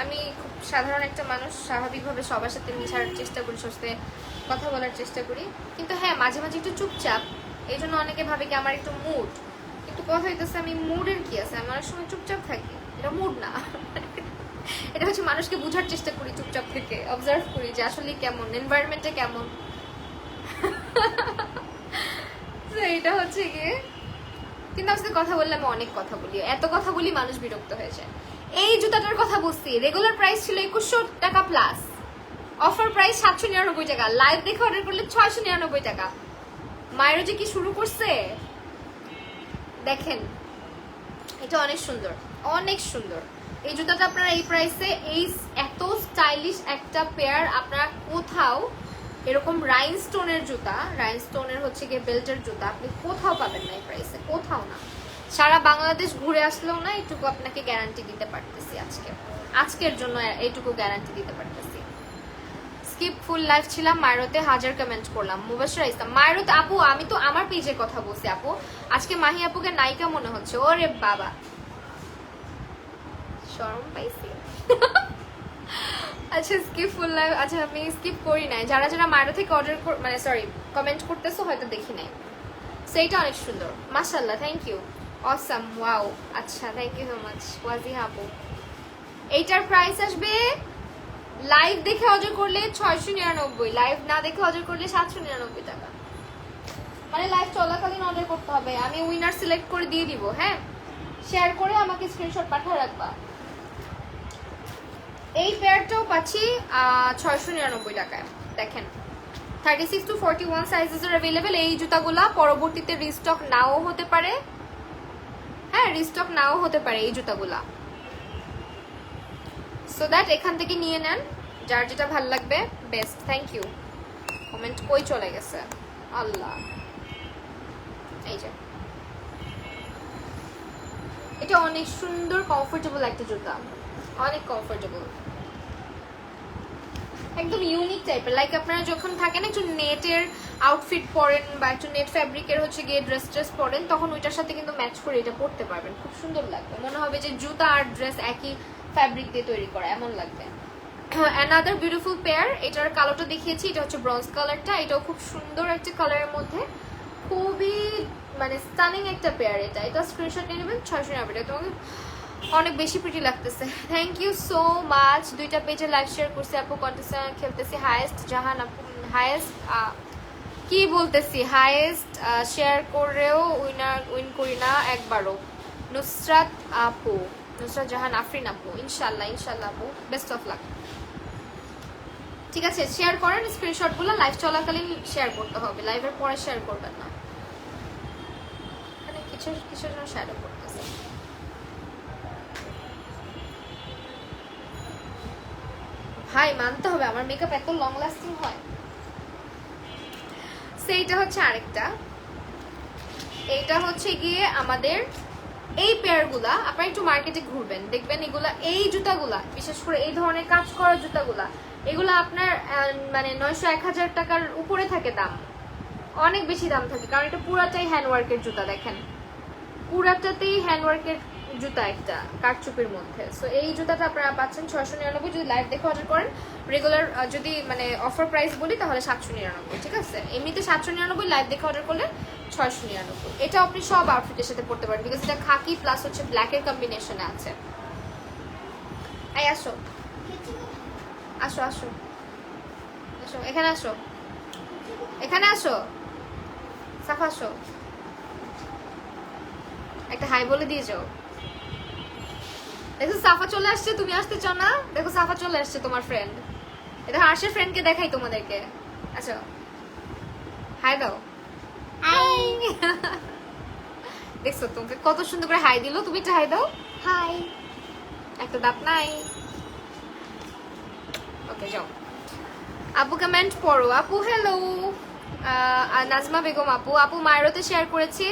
আমি খুব সাধারণ একটা মানুষ, স্বাভাবিকভাবে সবার সাথে মিশার চেষ্টা করি, সবার সাথে কথা বলার চেষ্টা করি, কিন্তু হ্যাঁ মাঝে মাঝে একটু চুপচাপ। এই জন্য অনেকে ভাবে কি আমার একটু মুড, কিন্তু কথা হইতেছে আমি মুডের কি আছে, আমি অনেক সময় চুপচাপ থাকি, এটা মুড না। এটা হচ্ছে মানুষকে বোঝার চেষ্টা করি চুপচাপ থেকে, অবজার্ভ করি যে আসলে কেমন এনভায়রনমেন্টটা কেমন। এটা হচ্ছে গিয়ে, কিন্তু আমার সাথে কথা বললে আমি অনেক কথা বলি, এত কথা বলি মানুষ বিরক্ত হয়ে যায়। এই জুতাটার কথা বলছি, রেগুলার প্রাইস ছিল 2100 টাকা প্লাস, অফার প্রাইস 799 টাকা, লাইভ দেখে অর্ডার করলে 699 টাকা। মায়ের যে কি শুরু করছে দেখেন, এটা অনেক সুন্দর, অনেক সুন্দর। এই জুতাটা আপনারা এই প্রাইসে, এই এত স্টাইলিশ একটা পেয়ার আপনারা কোথাও, এরকম রাইনস্টোনের জুতা, রাইনস্টোনের হচ্ছে গিয়ে বেল্টের জুতা আপনি কোথাও পাবেন না এই প্রাইসে, কোথাও না। সারা বাংলাদেশ ঘুরে আসলেও না, এইটুকু আপনাকে গ্যারান্টি দিতে পারতেছি আজকের জন্য এইটুকু গ্যারান্টি দিতে পারতেছি। স্কিপ ফুল লাইভ ছিলাম, মায়েরতে 1000 কমেন্ট করলাম। মুবাশশিরা ইসলাম মায়েরতে আপু, আমি তো আমার পেজের কথা বলছি আপু, আজকে মাহি আপুকে নায়িকা মনে হচ্ছে। ওরে বাবা শরম পাইছি। আচ্ছা স্কিপ ফুল লাইভ, আচ্ছা আমি স্কিপ করি নাই, যারা যারা মায়ের থেকে অর্ডার মানে সরি কমেন্ট করতেছো হয়তো দেখি নাই। সেইটা অনেক সুন্দর মাশাআল্লাহ, থ্যাংক ইউ, অসাম, ওয়াও। আচ্ছা thank you so much Wajiha আপু। এইটার প্রাইস আসবে লাইভ দেখে অর্ডার করলে 699, লাইভ না দেখে অর্ডার করলে 799 টাকা। মানে লাইভ চলাকালীন অর্ডার করতে হবে, আমি উইনার সিলেক্ট করে দিয়ে দিব। হ্যাঁ শেয়ার করে আমাকে স্ক্রিনশট পাঠিয়ে রাখবা। এই পেয়ারটাও পাচ্ছি 699 টাকায়। দেখেন 36 to 41 সাইজেস এর अवेलेबल এই জুতাগুলা। পরবর্তীতে রিস্টক নাও হতে পারে, হ্যাঁ রিস্টক নাও হতে পারে এই জুতাগুলা। সো দ্যাট এখান থেকে নিয়ে নেন, যার যেটা ভালো লাগবে বেস্ট। Thank you. কমেন্ট কই চলে গেছে আল্লাহ। এই যে এটা অনেক সুন্দর কমফোর্টেবল একটা জুতা, অনেক কমফোর্টেবল, একদম ইউনিক টাইপের। লাইক আপনারা যখন থাকেন একটু নেটের আউটফিট পরেন বা একটু নেট ফ্যাব্রিকের হচ্ছে গিয়ে ড্রেস পরেন, তখন ওইটার সাথে কিন্তু ম্যাচ করে এটা পরতে পারবেন, খুব সুন্দর লাগবে। মনে হবে যে জুতা আর ড্রেস একই ফ্যাব্রিক দিয়ে তৈরি করা, এমন লাগবে। অ্যানাদার বিউটিফুল পেয়ার, এটার কালারটা দেখিয়েছি, এটা হচ্ছে ব্রঞ্জ কালারটা, এটাও খুব সুন্দর একটা কালারের মধ্যে। খুবই মানে স্টানিং একটা পেয়ার। এটা স্ক্রিনশট নিয়ে নেবেন, 699 টাকা। তোমাকে অনেক বেশি প্রিটি লাগতেছে। Thank you so much. দুইটা পেজে লাইভ শেয়ার করছি আপু, কন্টেস্ট খেলতেছি। হাইয়েস্ট জাহান আপু, হাইয়েস্ট কি বলতেছি, হাইয়েস্ট শেয়ার করেও উইন করি না একবারও। নুসরাত আপু, নুসরাত জাহান আফরিন আপু, ইনশাল্লাহ ইনশাল্লাহ আপু, বেস্ট অফ লাক। ঠিক আছে, শেয়ার করেন স্ক্রিনশটগুলো, লাইভ চলাকালীন শেয়ার করতে হবে, লাইভের পরে শেয়ার করবেন না। এখানে কিছু কিছুর জন্য শ্যাডো করতেছে। ভাই মানতে হবে আমার মেকআপ এত লং লাস্টিং হয়। সেইটা হচ্ছে আরেকটা, এইটা হচ্ছে গিয়ে আমাদের এই পেয়ারগুলা। আপনারা একটু মার্কেটে ঘুরবেন, দেখবেন এগুলা, এই জুতাগুলা, বিশেষ করে এই ধরনের কাজ করা জুতাগুলা, এগুলো আপনার মানে 900-1000 টাকার উপরে থাকে দাম, অনেক বেশি দাম থাকে, কারণ এটা পুরাটাই হ্যান্ডওয়ার্কের জুতা। দেখেন পুরাটাতেই হ্যান্ডওয়ার্কের জুতা একটা কারচুপির মধ্যে। সো এই জুতাটা আপনারা পাচ্ছেন 699। যদি লাইভ দেখে অর্ডার করেন, রেগুলার যদি মানে অফার প্রাইস বলি তাহলে 799, ঠিক আছে? এমনিতে 799, লাইভ দেখে অর্ডার করলে 699। এটা আপনি সব আউটফিটের সাথে পরতে পারেন, বিকজ এটা খাকি প্লাস হচ্ছে ব্ল্যাকের কম্বিনেশনে আছে। এই আসো আসো আসো আসো, এখানে আসো, এখানে আসো, সাফা আসো, একটা হাই বলে দিয়ে যাও। দেখো সাফা চলে আসছে, তুমি আসতে চাও না? দেখো সাফা চলে আসছে, তোমার ফ্রেন্ড। এটা হার্ষের ফ্রেন্ডকে দেখাই তোমাদেরকে। আচ্ছা হাই দাও। হাই। দেখছো তোমাকে কত সুন্দর করে হাই দিল, তুমি একটা হাই দাও। হাই। একটা দাঁত নাই। ওকে যাও। আপু কমেন্ট পড়ো। আপু হ্যালো, নাজমা বেগম আপু, আপু মায়েরতে শেয়ার করেছি,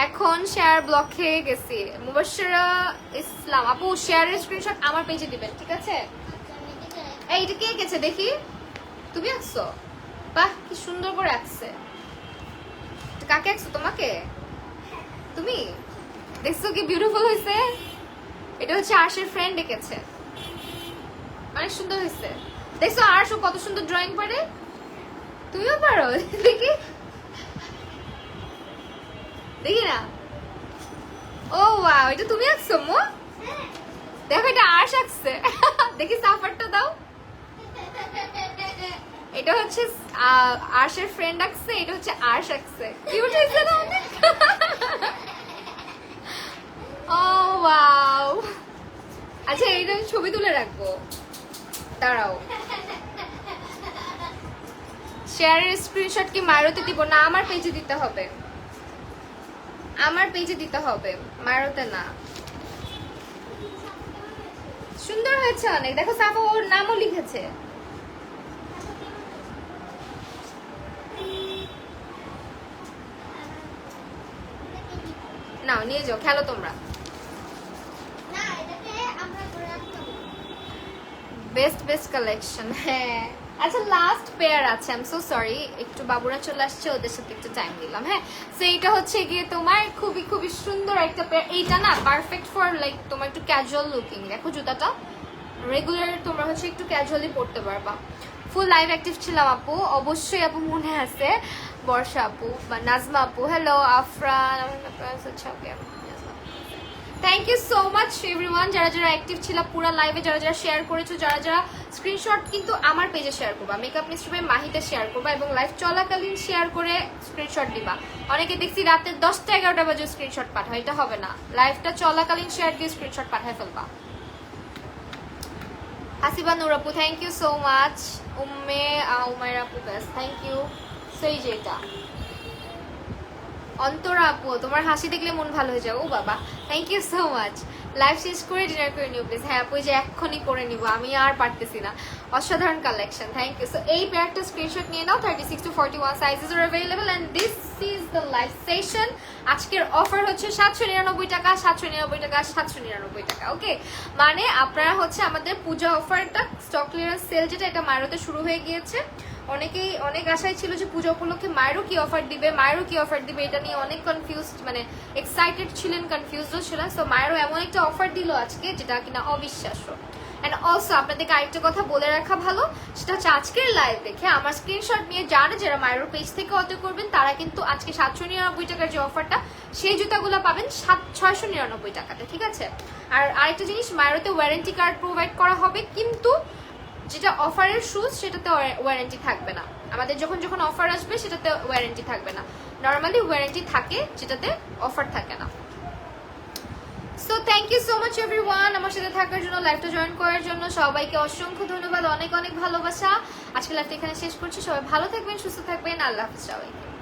এখন শেয়ার ব্লক খেয়ে গেছি। মুবাশশিরা ইসলাম আপু, শেয়ারের স্ক্রিনশট আমার পেজে দিবেন, ঠিক আছে? এইটা কে গেছে দেখি, তুমি আঁকছো? বাহ কি সুন্দর করে আঁকছে। কাকে আঁকছো? তোমাকে? তুমি দেখছো কি বিউটিফুল হয়েছে? এটা হচ্ছে আর্শের ফ্রেন্ড এঁকেছে, অনেক সুন্দর হয়েছে। দেখছো আর্শ কত সুন্দর ড্রয়িং পারে? তুমিও পারো? দেখি দেখি না। ও ওয়াও, এটা তুমি আঁকছো মো? দেখো এটা আর্শ আঁকছে। দেখি সাফারটা দাও। এটা হচ্ছে আর্শের ফ্রেন্ড আঁকছে, এটা হচ্ছে আর্শ আঁকছে। কিউট হয়েছে না অনেক? ও ওয়াও। আচ্ছা এইটা ছবি তুলে রাখবো, দাঁড়াও। শেয়ারের স্ক্রিনশট কি মায়েরতে দিব? না, আমার পেজে দিতে হবে, আমার পেজে দিতে হবে, মায়েরতে না। সুন্দর হয়েছে অনেক। দেখো সাফা ওর নামও লিখেছে। নাও নিয়ে যাও, খেলো তোমরা। Best best collection. হ্যাঁ আচ্ছা লাস্ট পেয়ার আছে, আই এম সো সরি, একটু বাবুরা চলে আসছে, ওদের সাথে একটু টাইম দিলাম। হ্যাঁ সো এইটা হচ্ছে গিয়ে তোমার খুবই খুবই সুন্দর একটা পেয়ার। এইটা না পারফেক্ট ফর লাইক তোমার একটু ক্যাজুয়াল লুকিং। দেখো জুতাটা রেগুলার তোমরা হচ্ছে একটু ক্যাজুয়ালি পরতে পারবা। ফুল লাইভ অ্যাক্টিভ ছিলাম আপু, অবশ্যই আপু মনে আছে। বর্ষা আপু বা নাজমা আপু, হ্যালো আফরান, আচ্ছা okay. Thank you so much everyone, যারা যারা অ্যাক্টিভ ছিল পুরো লাইভে, যারা যারা শেয়ার করেছো, যারা যারা স্ক্রিনশট কিন্তু আমার পেজে শেয়ার করবা, মেকআপ মিস্ট্রি বাই মাহিতে শেয়ার করবা এবং লাইভ চলাকালীন শেয়ার করে স্ক্রিনশট দিবা। অনেকে দেখছি রাতে 10টা-11টা বাজে স্ক্রিনশট পাঠায়, এটা হবে না। লাইভটা চলাকালীন শেয়ার দিয়ে স্ক্রিনশট পাঠায় ফেলবা। আসিবা নূর আপু, থ্যাংক ইউ সো মাচ। উমের আপু বেস্ট, থ্যাংক ইউ। সেই যেটা অন্তরা আপু, তোমার হাসি দেখলে মন ভালো হয়ে যাবে। ও বাবা, thank you so much. Live শেষ করে ডিনার করে নিও প্লিজ। হ্যাঁ আপু যে এক্ষুনি করে নিব, আমি আর পারতেছি না। অসাধারণ কালেকশন, থ্যাংক ইউ। সো এই পেয়ারটা স্ক্রিনশট নিয়ে নাও। 36 to 41 sizes are available and this is the live session. আজকের অফার হচ্ছে 799 টাকা, 799 টাকা, 799 টাকা। ওকে, মানে আপনারা হচ্ছে আমাদের পূজা অফারটা, স্টক ক্লিয়ারেন্স সেল যেটা, এটা মায়েরতে শুরু হয়ে গিয়েছে। অনেকেই অনেক আশায় ছিল যে পূজা উপলক্ষে মায়েরও কি অফার দিবে, মায়েরও কি অফার দিবে, এটা নিয়ে অনেক কনফিউজড, মানে এক্সাইটেড ছিলেন, কনফিউজও ছিলেন। সো মায়েরও এমন একটা অফার দিল আজকে যেটা কিনা অবিশ্বাস্য। অ্যান্ড অলসো আপনাদেরকে আরেকটা কথা বলে রাখা ভালো, সেটা হচ্ছে আজকের লাইভ দেখে আমার স্ক্রিনশট নিয়ে যারা মাইরোর পেজ থেকে অর্ডার করবেন তারা কিন্তু আজকে 799 টাকার যে অফারটা সেই জুতাগুলো পাবেন 699 টাকাতে, ঠিক আছে? আর আরেকটা জিনিস, মাইরোতে ওয়ারেন্টি কার্ড প্রোভাইড করা হবে, কিন্তু যেটা অফারের শুজ সেটাতে ওয়ারেন্টি থাকবে না। আমাদের যখন অফার আসবে সেটাতে ওয়ারেন্টি থাকবে না, নর্মালি ওয়ারেন্টি থাকে যেটাতে অফার থাকে না। So thank you so much everyone আমার সাথে থাকার জন্য, লাইভটা জয়েন করার জন্য সবাইকে অসংখ্য ধন্যবাদ, অনেক অনেক ভালোবাসা। আজকে লাইভটা এখানে শেষ করছি, সবাই ভালো থাকবেন, সুস্থ থাকবেন, আল্লাহ হাফিজ সবাইকে।